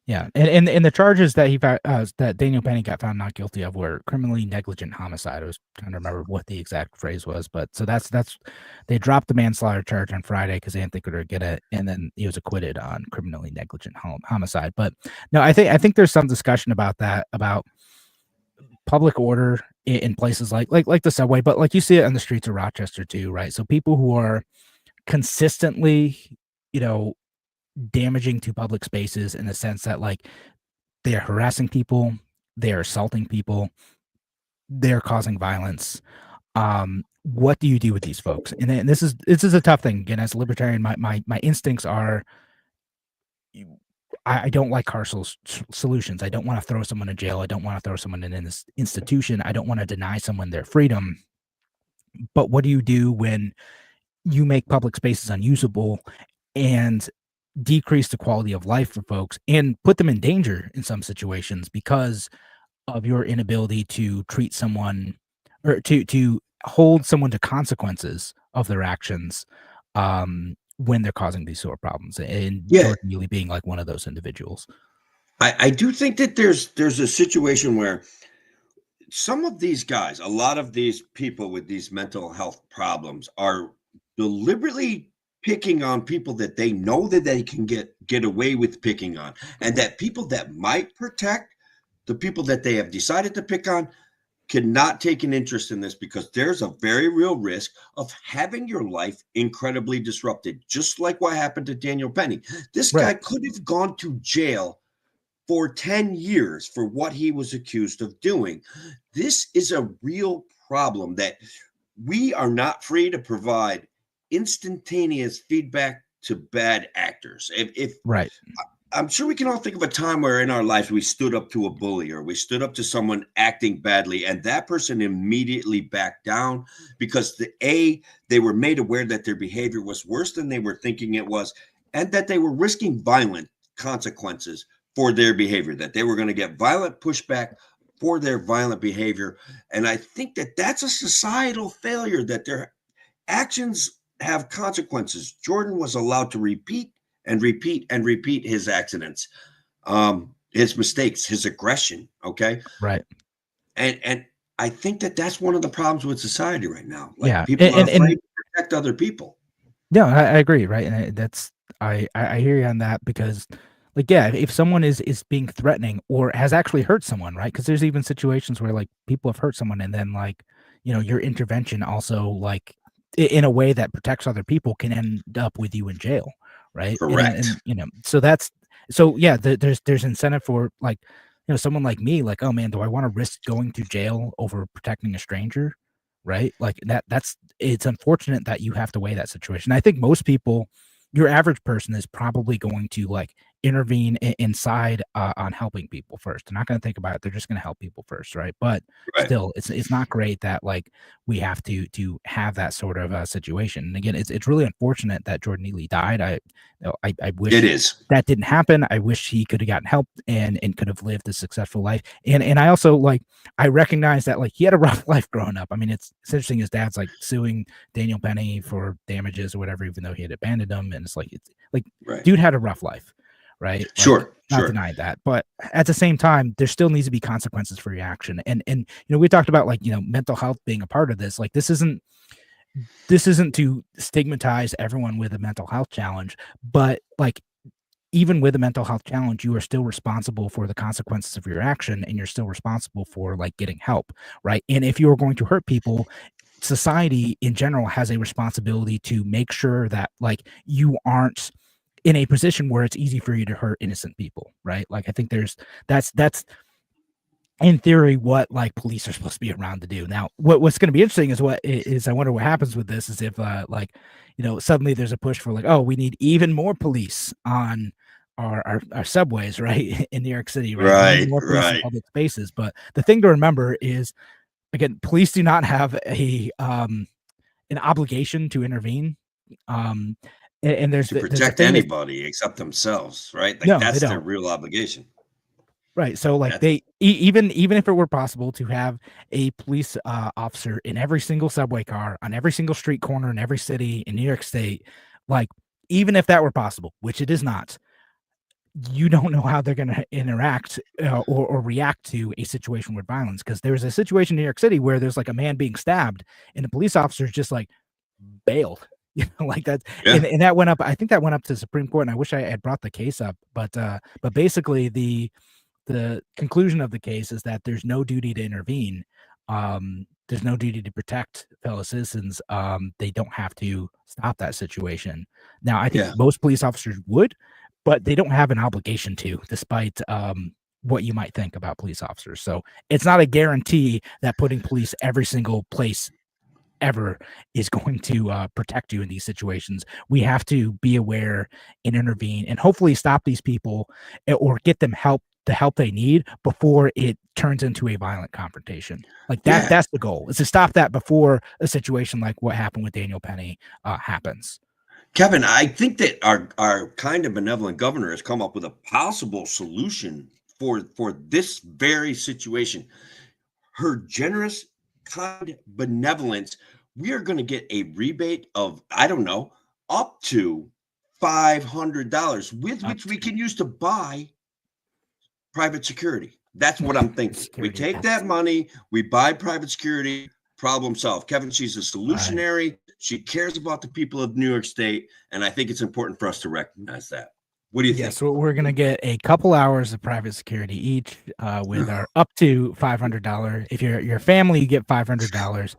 S1: Yeah, and the charges that that Daniel Penny got found not guilty of were criminally negligent homicide. I was trying to remember what the exact phrase was, but so that's they dropped the manslaughter charge on Friday because they didn't think they would get it, and then he was acquitted on criminally negligent homicide. But no, I think there's some discussion about that, about public order in places like the subway, but like you see it on the streets of Rochester too, right? So people who are consistently, damaging to public spaces in the sense that like they're harassing people, they're assaulting people, they're causing violence. What do you do with these folks? And this is a tough thing. Again, as a libertarian, my instincts are, I don't like carceral solutions. I don't want to throw someone in jail. I don't want to throw someone in this institution. I don't want to deny someone their freedom. But what do you do when you make public spaces unusable and decrease the quality of life for folks and put them in danger in some situations because of your inability to treat someone or to hold someone to consequences of their actions when they're causing these sort of problems, and Jordan Neely being like one of those individuals.
S2: I do think that there's a situation where some of these guys, a lot of these people with these mental health problems, are deliberately picking on people that they know that they can get away with picking on, and that people that might protect the people that they have decided to pick on cannot take an interest in this, because there's a very real risk of having your life incredibly disrupted, just like what happened to Daniel Penny. This guy could have gone to jail for 10 years for what he was accused of doing. This is a real problem that we are not free to provide instantaneous feedback to bad actors. If I'm sure we can all think of a time where in our lives we stood up to a bully, or we stood up to someone acting badly, and that person immediately backed down because they were made aware that their behavior was worse than they were thinking it was, and that they were risking violent consequences for their behavior, that they were going to get violent pushback for their violent behavior. And I think that that's a societal failure, that their actions have consequences. Jordan was allowed to repeat and repeat and repeat his accidents, his mistakes, his aggression. Okay.
S1: Right.
S2: And I think that that's one of the problems with society right now. Like,
S1: yeah.
S2: People are afraid to protect other people.
S1: No, I agree. Right. And that's, I hear you on that, because like, yeah, if someone is being threatening or has actually hurt someone, right? Because there's even situations where like people have hurt someone, and then like, your intervention also, like in a way that protects other people, can end up with you in jail, right?
S2: Correct.
S1: And so yeah, there's incentive for like, someone like me, like, oh man, do I want to risk going to jail over protecting a stranger, right? Like it's unfortunate that you have to weigh that situation. I think most people, your average person, is probably going to like intervene inside on helping people first. They're not going to think about it. They're just going to help people first, right? But still, it's not great that like we have to have that sort of situation. And again, it's really unfortunate that Jordan Neely died. I wish
S2: it is
S1: that didn't happen. I wish he could have gotten help and could have lived a successful life. And I also like, I recognize that like he had a rough life growing up. I mean, it's interesting. His dad's like suing Daniel Penny for damages or whatever, even though he had abandoned him. And it's like dude had a rough life. Right.
S2: Sure.
S1: Not denying that. But at the same time, there still needs to be consequences for your action. And we talked about like, mental health being a part of this. Like this isn't to stigmatize everyone with a mental health challenge, but like even with a mental health challenge, you are still responsible for the consequences of your action, and you're still responsible for like getting help. Right. And if you are going to hurt people, society in general has a responsibility to make sure that like you aren't in a position where it's easy for you to hurt innocent people, right? Like I think that's in theory what like police are supposed to be around to do. Now, what's going to be interesting is I wonder what happens with this, is if like suddenly there's a push for like, oh, we need even more police on our subways, right, in New York City, right? More police in public spaces. But the thing to remember is, again, police do not have an obligation to intervene. And there's
S2: to protect anybody except themselves, right? Like that's their real obligation.
S1: Right. So like even if it were possible to have a police officer in every single subway car on every single street corner in every city in New York State, like even if that were possible, which it is not, you don't know how they're going to interact or react to a situation with violence. Because there's a situation in New York City where there's like a man being stabbed and the police officer is just like bailed. Like that, and that went up. I think that went up to the Supreme Court, and I wish I had brought the case up. But basically, the conclusion of the case is that there's no duty to intervene. There's no duty to protect fellow citizens. They don't have to stop that situation. Now, I think most police officers would, but they don't have an obligation to, despite what you might think about police officers. So it's not a guarantee that putting police every single place ever is going to protect you in these situations. We have to be aware and intervene and hopefully stop these people or get them the help they need before it turns into a violent confrontation. Like that's the goal, is to stop that before a situation like what happened with Daniel Penny happens.
S2: Kevin, I think that our kind of benevolent governor has come up with a possible solution for this very situation. Her generous, kind benevolence, we are going to get a rebate of, I don't know, up to $500 with which we can use to buy private security. That's what I'm thinking. We take that money, we buy private security, problem solved. Kevin, she's a solutionary. Right. She cares about the people of New York State, and I think it's important for us to recognize that. What do you think?
S1: So we're going to get a couple hours of private security each with our up to $500. If you're your family, you get $500.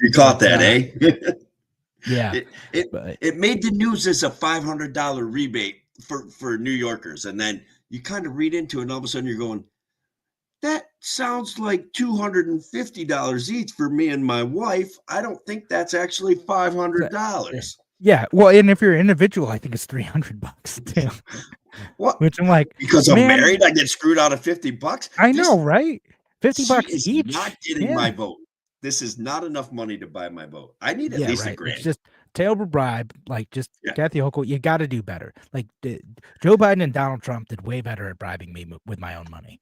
S2: You caught that, eh?
S1: Yeah.
S2: It made the news as a $500 rebate for New Yorkers, and then you kind of read into it, and all of a sudden you're going, that sounds like $250 each for me and my wife. I don't think that's actually $500.
S1: Yeah, well, and if you're an individual, I think it's $300 too.
S2: What?
S1: Which I'm like,
S2: because I'm married, I get screwed out of $50.
S1: I know, right? $50 each.
S2: Not getting my vote. This is not enough money to buy my vote. I need at least $1,000.
S1: It's just terrible bribe. Like, just Kathy Hochul, you got to do better. Like, Joe Biden and Donald Trump did way better at bribing me with my own money.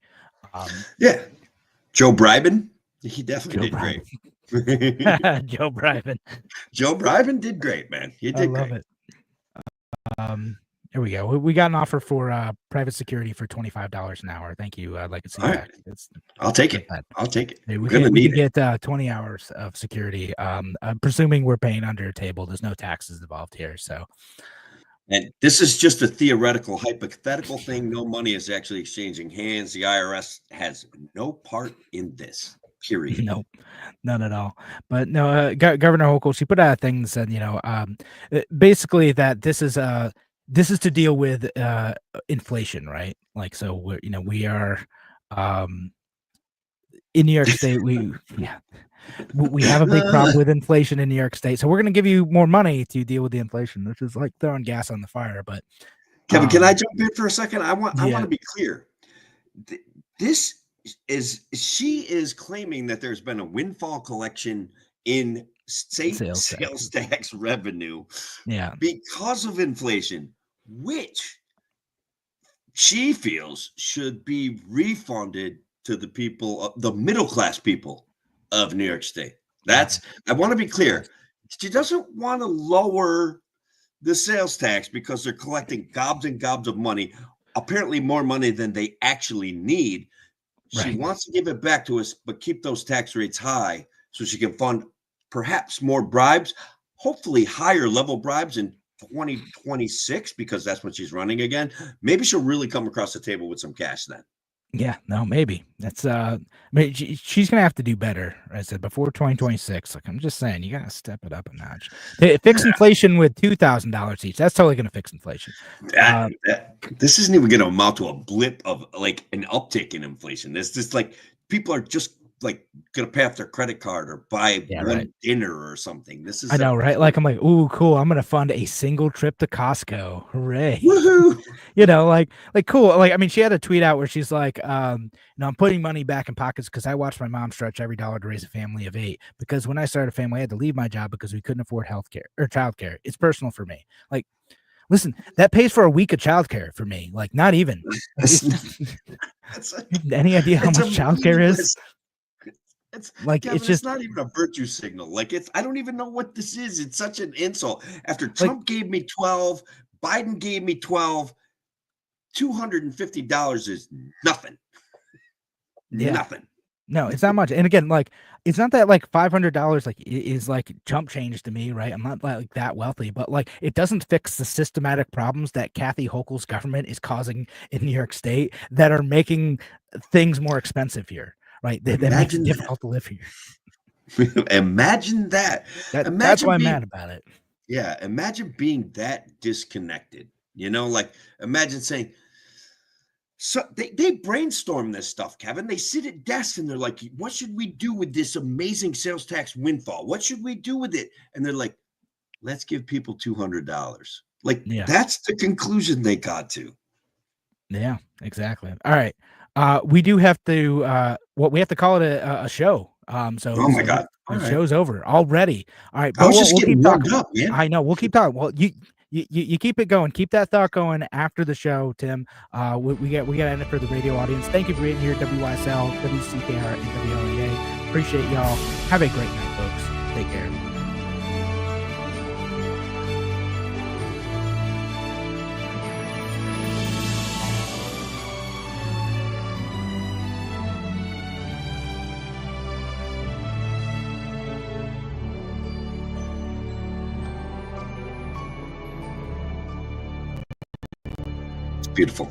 S2: Joe Biden, he definitely did great.
S1: Joe
S2: Biden did great, man. He did great.
S1: It. Here we go. We got an offer for private security for $25 an hour. Thank you. I'd like to see that.
S2: I'll take it. I'll take it.
S1: Hey, we can get 20 hours of security. I'm presuming we're paying under a table. There's no taxes involved here. So,
S2: and this is just a theoretical, hypothetical thing. No money is actually exchanging hands. The IRS has no part in this. Period.
S1: Nope, none at all. But no, Governor Hochul, she put out a thing that said, basically that this is to deal with inflation, right? Like, so we are in New York State. We have a big problem with inflation in New York State, so we're going to give you more money to deal with the inflation, which is like throwing gas on the fire. But
S2: Kevin, can I jump in for a second? I want to be clear. She is claiming that there's been a windfall collection in state sales tax revenue because of inflation, which she feels should be refunded to the people, the middle class people of New York State. I want to be clear. She doesn't want to lower the sales tax because they're collecting gobs and gobs of money, apparently more money than they actually need. She wants to give it back to us, but keep those tax rates high so she can fund perhaps more bribes, hopefully higher level bribes in 2026, because that's when she's running again. Maybe she'll really come across the table with some cash then.
S1: Yeah, no, maybe that's she's gonna have to do better. I said before 2026. Like, I'm just saying, you gotta step it up a notch. Fix inflation with $2,000 each. That's totally gonna fix inflation.
S2: This isn't even gonna amount to a blip of like an uptick in inflation. This just like people are just like gonna pay off their credit card or buy one dinner or something. This is
S1: I know, right? Like, I'm like, ooh, cool. I'm gonna fund a single trip to Costco. Hooray!
S2: Woohoo!
S1: Like cool. Like, I mean, she had a tweet out where she's like, I'm putting money back in pockets because I watched my mom stretch every dollar to raise a family of 8. Because when I started a family, I had to leave my job because we couldn't afford healthcare or childcare. It's personal for me. Like, Listen, that pays for a week of childcare for me. Like, not even. Any idea how much childcare is?
S2: It's
S1: like,
S2: Kevin,
S1: it's just
S2: not even a virtue signal. Like, I don't even know what this is. It's such an insult. After
S1: like,
S2: Trump gave me 12, Biden gave me 12, $250 is nothing.
S1: yeah.
S2: Nothing.
S1: No, it's not much. And again, like, it's not that like $500 like is like chump change to me, right? I'm not like that wealthy, but like it doesn't fix the systematic problems that Kathy Hochul's government is causing in New York State that are making things more expensive here, right? That makes it difficult to live here.
S2: Imagine that.
S1: That's why I'm mad about it.
S2: Yeah, imagine being that disconnected. Like imagine saying, so they brainstorm this stuff, Kevin. They sit at desks and they're like, what should we do with this amazing sales tax windfall? What should we do with it? And they're like, let's give people $200. Like, that's the conclusion they got to.
S1: Yeah, exactly. All right. We do have to, we have to call it a show.
S2: Oh my God.
S1: The show's over already. All right.
S2: I was just getting warmed up, man.
S1: I know. We'll keep talking. Well, you keep it going. Keep that thought going after the show, Tim. We got to end it for the radio audience. Thank you for being here, WYSL, WCKR, and WLEA. Appreciate y'all. Have a great night, folks. Take care.
S2: Beautiful.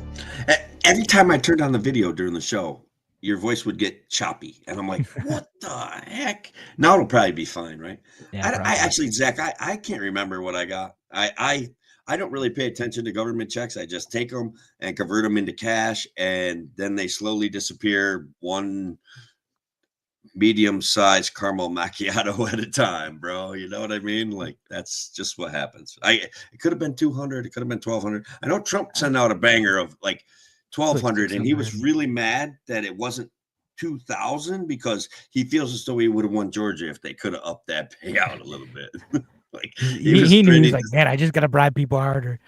S2: Every time I turned on the video during the show, your voice would get choppy, and I'm like, "What the heck?" Now it'll probably be fine, right?
S1: Yeah,
S2: I actually, Zach, I can't remember what I got. I don't really pay attention to government checks. I just take them and convert them into cash, and then they slowly disappear, one medium-sized caramel macchiato at a time, bro. You know what I mean? Like, that's just what happens. It could have been 200. It could have been 1,200. I know Trump sent out a banger of like 1,200, and he was really mad that it wasn't 2,000 because he feels as though he would have won Georgia if they could have upped that payout a little bit. Like
S1: he knew, he was like, man, I just got to bribe people harder.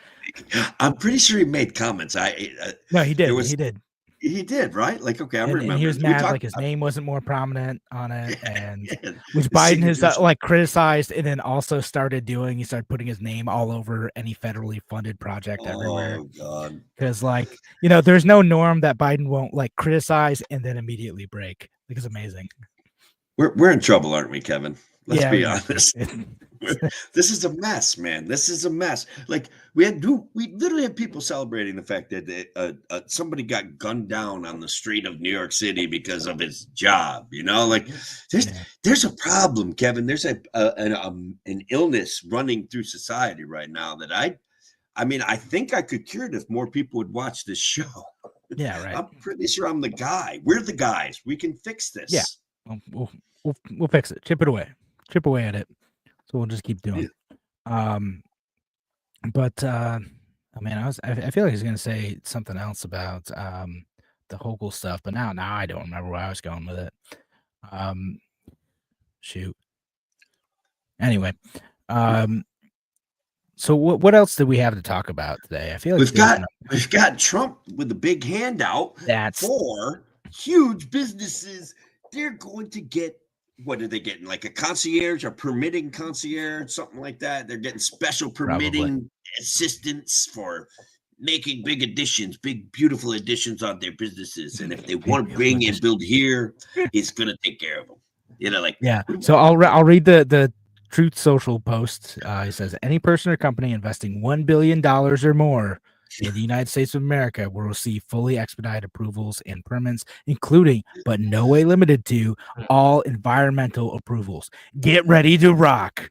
S2: I'm pretty sure he made comments.
S1: No, he did. He did.
S2: He did, right? Like, okay, I remember.
S1: And he was mad, like his name wasn't more prominent on it, and which Biden has like criticized, and then also started doing. He started putting his name all over any federally funded project everywhere.
S2: Oh God!
S1: Because there's no norm that Biden won't like criticize and then immediately break. Like, it's amazing.
S2: We're in trouble, aren't we, Kevin? Let's be honest. This is a mess, man. This is a mess. Like, we literally had people celebrating the fact that somebody got gunned down on the street of New York City because of his job. Like there's a problem, Kevin. There's an illness running through society right now that I think I could cure it if more people would watch this show.
S1: Yeah, right.
S2: I'm pretty sure I'm the guy. We're the guys. We can fix this.
S1: Yeah, we'll fix it. Chip away at it. So we'll just keep doing. But I feel like he's gonna say something else about the Hochul stuff, but now I don't remember where I was going with it. Shoot. Anyway, so what else did we have to talk about today? I feel like
S2: we've got Trump with the big handout for huge businesses. They're going to get. What are they getting? Like a concierge, a permitting concierge, something like that. They're getting special permitting assistance for making big additions, big, beautiful additions on their businesses. And if they want to bring and build here, it's going to take care of them.
S1: So I'll read the Truth Social post. It says, any person or company investing $1 billion or more in the United States of America will receive fully expedited approvals and permits, including, but no way limited to, all environmental approvals. Get ready to rock.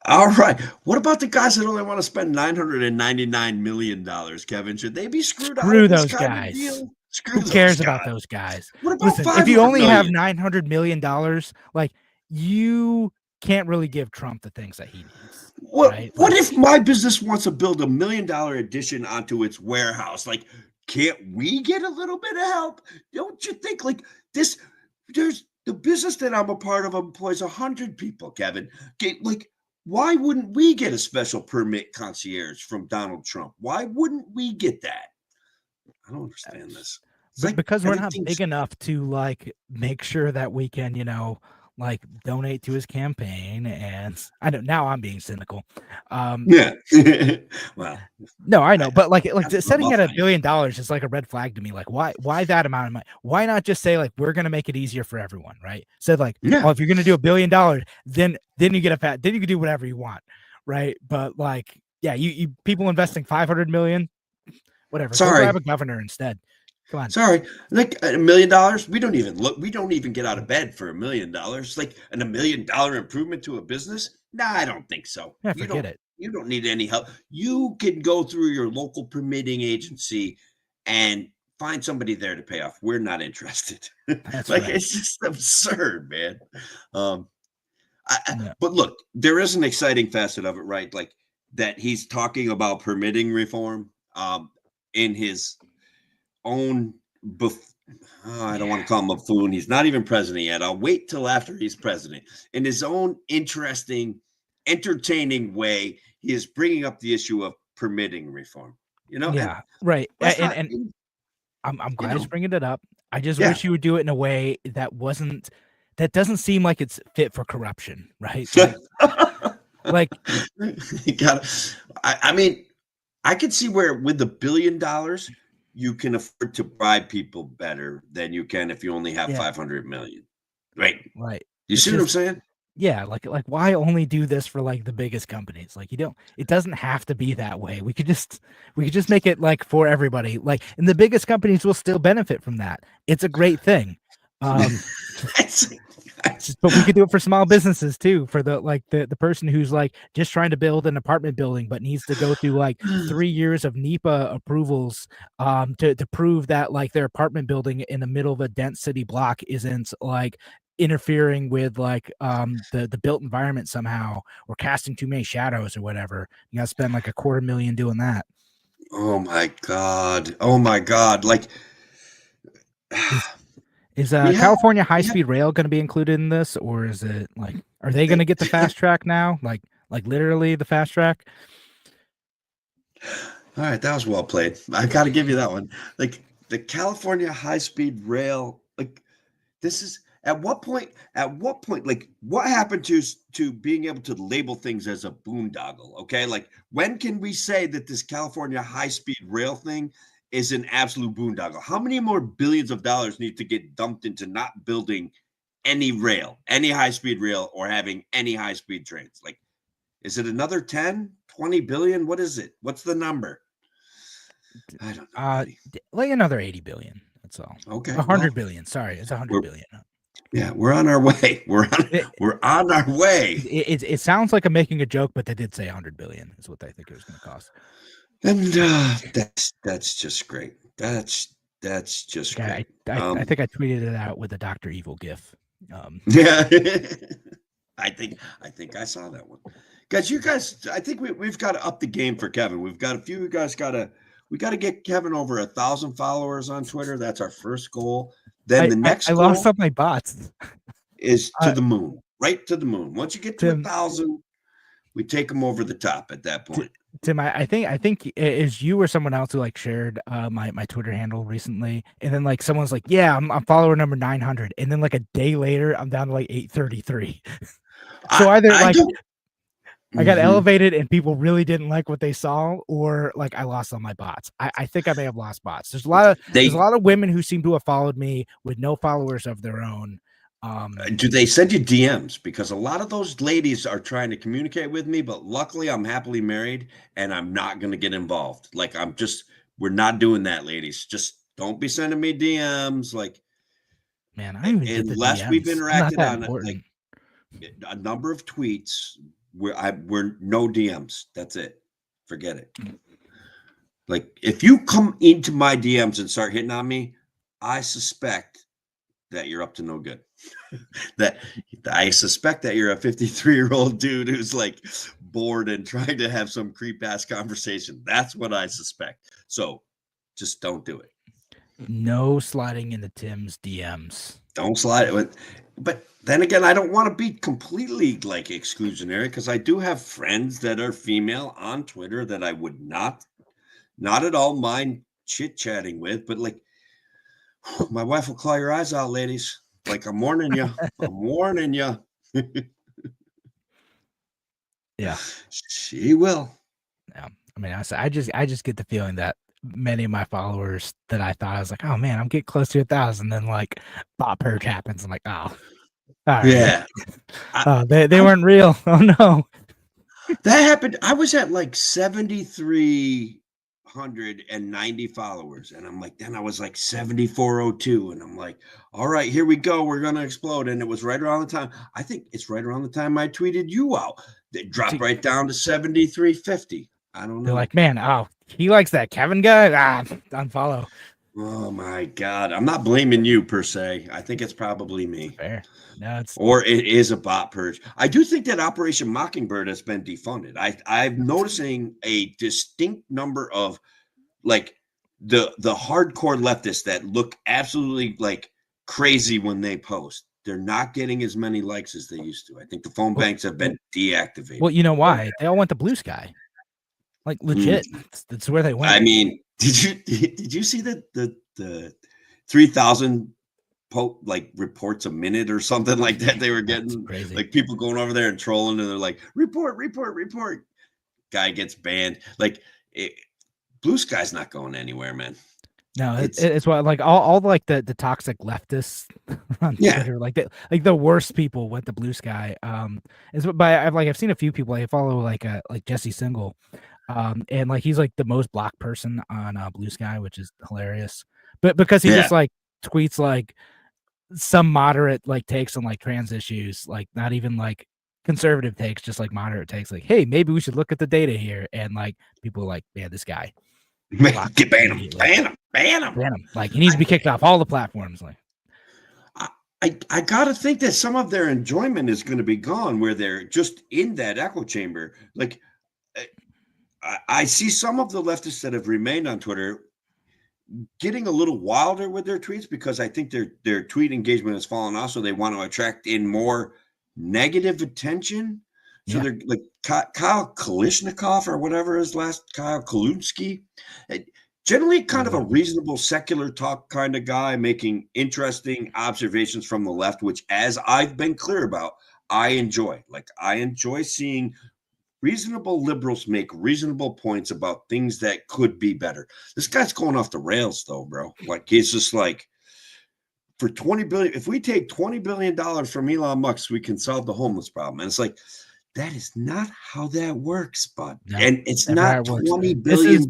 S2: All right. What about the guys that only want to spend $999 million, Kevin? Should they be screwed out?
S1: Screw those guys. Who cares about those guys? Listen, if you only have $900 million, like, you can't really give Trump the things that he needs.
S2: What if my business wants to build $1 million addition onto its warehouse? Like, can't we get a little bit of help? Don't you think, like, this? There's the business that I'm a part of employs 100 people, Kevin. Okay, like, Why wouldn't we get a special permit concierge from Donald Trump? Why wouldn't we get that? I don't understand this. It's
S1: But
S2: like
S1: because we're not
S2: everything's
S1: big enough to like make sure that we can, like donate to his campaign. And I don't, now I'm being cynical.
S2: yeah. Well,
S1: No, I know, but like
S2: that's the
S1: setting at
S2: buff
S1: $1
S2: on you.
S1: billion is like a red flag to me. Like, why that amount of money? Why not just say like we're gonna make it easier for everyone, right? Said like,
S2: Yeah.
S1: oh, if you're gonna do $1 billion, then you get then you can do whatever you want, right? But like, yeah, you people investing 500 million, whatever. Go
S2: Sorry.
S1: grab a governor instead. Come on.
S2: Sorry. Like $1 million, we don't even look, we don't even get out of bed for $1 million. Like $1 million improvement to a business? Nah, I don't think so.
S1: Yeah, forget it.
S2: You don't need any help. You can go through your local permitting agency and find somebody there to pay off. We're not interested.
S1: That's
S2: Like
S1: right.
S2: it's just absurd, man.
S1: No.
S2: But look, there is an exciting facet of it, right? Like that he's talking about permitting reform in his own I don't want to call him a buffoon. He's not even president yet. I'll wait till after he's president. In his own interesting, entertaining way, he is bringing up the issue of permitting reform.
S1: Yeah, right. And I'm glad he's bringing it up. I just wish you would do it in a way that doesn't seem like it's fit for corruption, right? Like
S2: you got. I mean, I could see where with $1 billion, you can afford to bribe people better than you can if you only have 500 million. Right.
S1: Right.
S2: You see what I'm saying?
S1: Yeah, like why only do this for like the biggest companies? Like it doesn't have to be that way. We could just make it like for everybody. Like, and the biggest companies will still benefit from that. It's a great thing. But we could do it for small businesses too, for the person who's like just trying to build an apartment building but needs to go through like 3 years of NEPA approvals to prove that like their apartment building in the middle of a dense city block isn't like interfering with like the built environment somehow, or casting too many shadows or whatever. You gotta spend like $250,000 doing that.
S2: Oh my god. Like
S1: is California high-speed rail going to be included in this, or is it like, are they going to get the fast track now, like literally the fast track?
S2: All right, that was well played. I got to give you that one. Like the California high-speed rail, like this is at what point, like what happened to being able to label things as a boondoggle? Okay, like when can we say that this California high-speed rail thing is an absolute boondoggle? How many more billions of dollars need to get dumped into not building any rail, any high-speed rail, or having any high-speed trains? Like, is it another 10, 20 billion? What is it? What's the number? I don't know.
S1: Like another 80 billion. That's all.
S2: Okay.
S1: 100 billion. Sorry, it's 100 billion.
S2: Yeah, we're on our way. We're on our way.
S1: It sounds like I'm making a joke, but they did say 100 billion is what I think it was going to cost.
S2: And that's just great. That's just great.
S1: I think I tweeted it out with a Dr. Evil gif.
S2: Yeah, I think I saw that one. Guys, you guys, I think we've got to up the game for Kevin. We've got a few. You guys we got to get Kevin over 1,000 followers on Twitter. That's our first goal. Then the next
S1: I lost all my bots.
S2: Is to the moon, right to the moon. Once you get to 1,000, we take them over the top at that point.
S1: Tim, I think it is you or someone else who like shared my Twitter handle recently, and then like someone's like, yeah, I'm follower number 900, and then like a day later, I'm down to like 833. So either I got elevated and people really didn't like what they saw, or like I lost all my bots. I think I may have lost bots. There's a lot of women who seem to have followed me with no followers of their own.
S2: Do they send you DMs? Because a lot of those ladies are trying to communicate with me, but luckily I'm happily married and I'm not going to get involved. Like we're not doing that, ladies. Just don't be sending me DMs. Like,
S1: man, I don't even
S2: unless we've interacted on it, like a number of tweets. We're no DMs. That's it. Forget it. Like if you come into my DMs and start hitting on me, I suspect that you're up to no good. That I suspect that you're a 53-year-old dude who's like bored and trying to have some creep ass conversation. That's what I suspect. So just don't do it.
S1: No sliding into Tim's DMs.
S2: Don't slide it. but then again, I don't want to be completely like exclusionary because I do have friends that are female on Twitter that I would not at all mind chit-chatting with, but like my wife will claw your eyes out, ladies. Like I'm warning you. I'm warning you.
S1: Yeah.
S2: She will.
S1: Yeah. I mean, I just get the feeling that many of my followers that I thought I was like, oh man, I'm getting close to 1,000. Then like bot purge happens. I'm like, oh, all right.
S2: Yeah.
S1: They weren't real. Oh no.
S2: That happened. I was at like 7,390 followers. And I'm like, then I was like 7,402. And I'm like, all right, here we go. We're going to explode. And it was right around the time. I think it's right around the time I tweeted you out. It dropped right down to 7,350. I don't know.
S1: They're like, man, oh, he likes that Kevin guy. Unfollow.
S2: Oh my God. I'm not blaming you per se. I think it's probably me.
S1: Fair. No,
S2: or it is a bot purge. I do think that Operation Mockingbird has been defunded. I'm noticing a distinct number of like the hardcore leftists that look absolutely like crazy when they post. They're not getting as many likes as they used to. I think the phone banks have been deactivated.
S1: Well, you know why? They all went to Blue Sky. Like legit. That's where they went.
S2: I mean, did you see the 3,000 like reports a minute or something like that they were getting?
S1: Crazy.
S2: Like people going over there and trolling, and they're like, report. Guy gets banned. Like Blue Sky's not going anywhere, man.
S1: No, it's what like all like the toxic leftists on Twitter, like the worst people went to Blue Sky. I've seen a few people. I follow like Jesse Single, and like he's like the most blocked person on Blue Sky, which is hilarious. But because he just like tweets like some moderate like takes on like trans issues, like not even like conservative takes, just like moderate takes, like, hey, maybe we should look at the data here, and like people are like, man, this guy.
S2: Ban him.
S1: Like he needs to be kicked off all the platforms. Like
S2: I gotta think that some of their enjoyment is going to be gone where they're just in that echo chamber. Like I see some of the leftists that have remained on Twitter getting a little wilder with their tweets because I think their tweet engagement has fallen off, so they want to attract in more negative attention. So they're like Kyle Kalishnikov or whatever his last, Kyle Kalunsky, generally kind of a reasonable secular talk kind of guy making interesting observations from the left, which, as I've been clear about, I enjoy. Like I enjoy seeing reasonable liberals make reasonable points about things that could be better. This guy's going off the rails though, bro. Like he's just like, for 20 billion, if we take $20 billion from Elon Musk, we can solve the homeless problem. And it's like, that is not how that works, bud. No, and it's not $20 billion.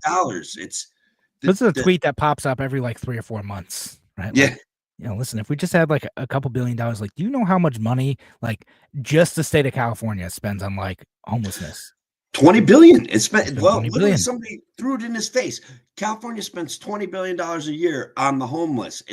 S2: This is
S1: a tweet that pops up every like 3 or 4 months, right?
S2: Yeah.
S1: Like, you know, listen, if we just had like a couple $1 billion, like, do you know how much money like just the state of California spends on like homelessness?
S2: 20 billion. It's spent. Well, literally somebody threw it in his face. California spends $20 billion a year on the homeless.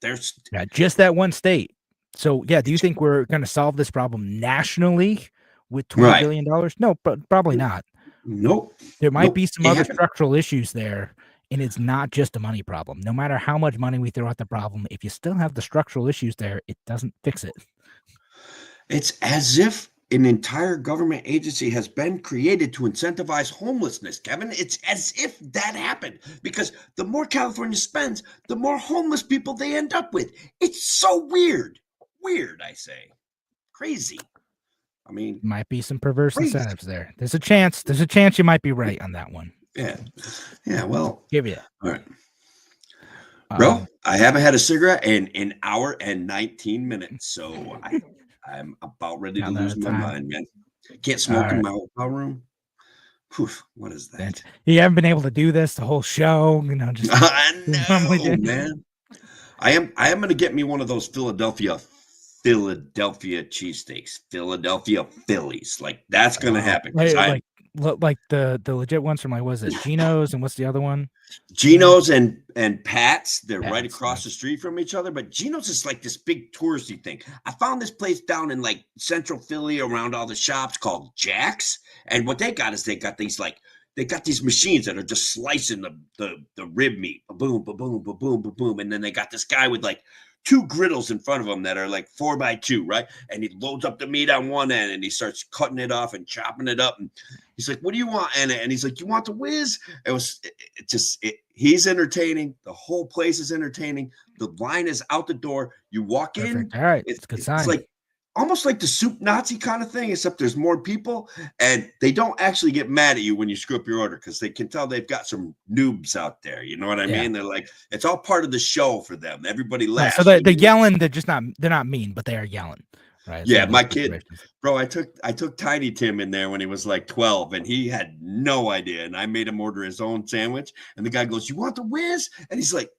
S2: There's
S1: just that one state. So yeah, do you think we're going to solve this problem nationally with $20 billion? No, but probably not.
S2: Nope.
S1: There might be some other structural issues there, and it's not just a money problem. No matter how much money we throw at the problem, if you still have the structural issues there, it doesn't fix it.
S2: It's as if an entire government agency has been created to incentivize homelessness, Kevin. It's as if that happened, because the more California spends, the more homeless people they end up with. It's so weird. Weird, I say. Crazy. I mean,
S1: might be some perverse incentives there. There's a chance you might be right on that one.
S2: Yeah. Well,
S1: give you.
S2: All right. Bro, I haven't had a cigarette in an hour and 19 minutes, so I'm about ready to lose my mind, man. Can't smoke in my hotel room. Poof, what is that?
S1: You haven't been able to do this the whole show, you know, just
S2: I know, man. I am going to get me one of those Philadelphia cheesesteaks, Philadelphia Phillies. Like that's going to happen.
S1: Like the legit ones from like, what is it, Geno's, and what's the other one?
S2: Geno's and Pat's. They're right across the street from each other. But Geno's is like this big touristy thing. I found this place down in like Central Philly around all the shops called Jack's. And what they got is they got these machines that are just slicing the rib meat, boom, boom, boom, boom, boom, boom, boom. And then they got this guy with like two griddles in front of him that are like 4x2, right? And he loads up the meat on one end and he starts cutting it off and chopping it up. And he's like, what do you want? And he's like, you want the whiz? He's entertaining. The whole place is entertaining. The line is out the door. You walk in.
S1: All right. It's a good sign.
S2: It's like almost like the soup Nazi kind of thing, except there's more people and they don't actually get mad at you when you screw up your order because they can tell they've got some noobs out there. You know what I mean? They're like, it's all part of the show for them. Everybody laughs.
S1: So they're yelling. They're not mean, but they are yelling. Right.
S2: Yeah. My kid, bro, I took Tiny Tim in there when he was like 12 and he had no idea. And I made him order his own sandwich. And the guy goes, you want the whiz? And he's like,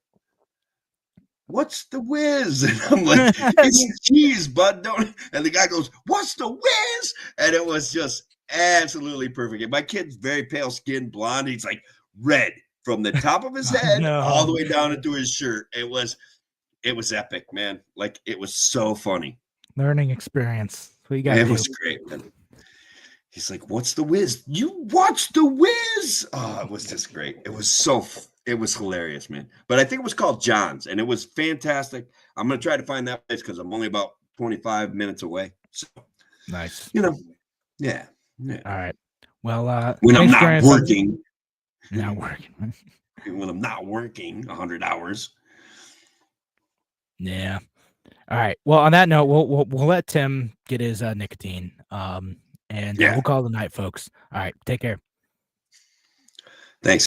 S2: what's the whiz? And I'm like, it's cheese, bud. Don't. And the guy goes, what's the whiz? And it was just absolutely perfect. And my kid's very pale skinned, blonde. He's like red from the top of his head all the way down into his shirt. It was epic, man. Like it was so funny.
S1: Learning experience. It
S2: was great, man. He's like, what's the whiz? You watch the whiz. Oh, it was just great. It was hilarious, man. But I think it was called John's, and it was fantastic. I'm going to try to find that place because I'm only about 25 minutes away. So,
S1: nice.
S2: Yeah.
S1: All right. Well,
S2: when I'm not working.
S1: When
S2: I'm not working 100 hours.
S1: Yeah. All right. Well, on that note, we'll let Tim get his nicotine. And we'll call it a night, folks. All right. Take care.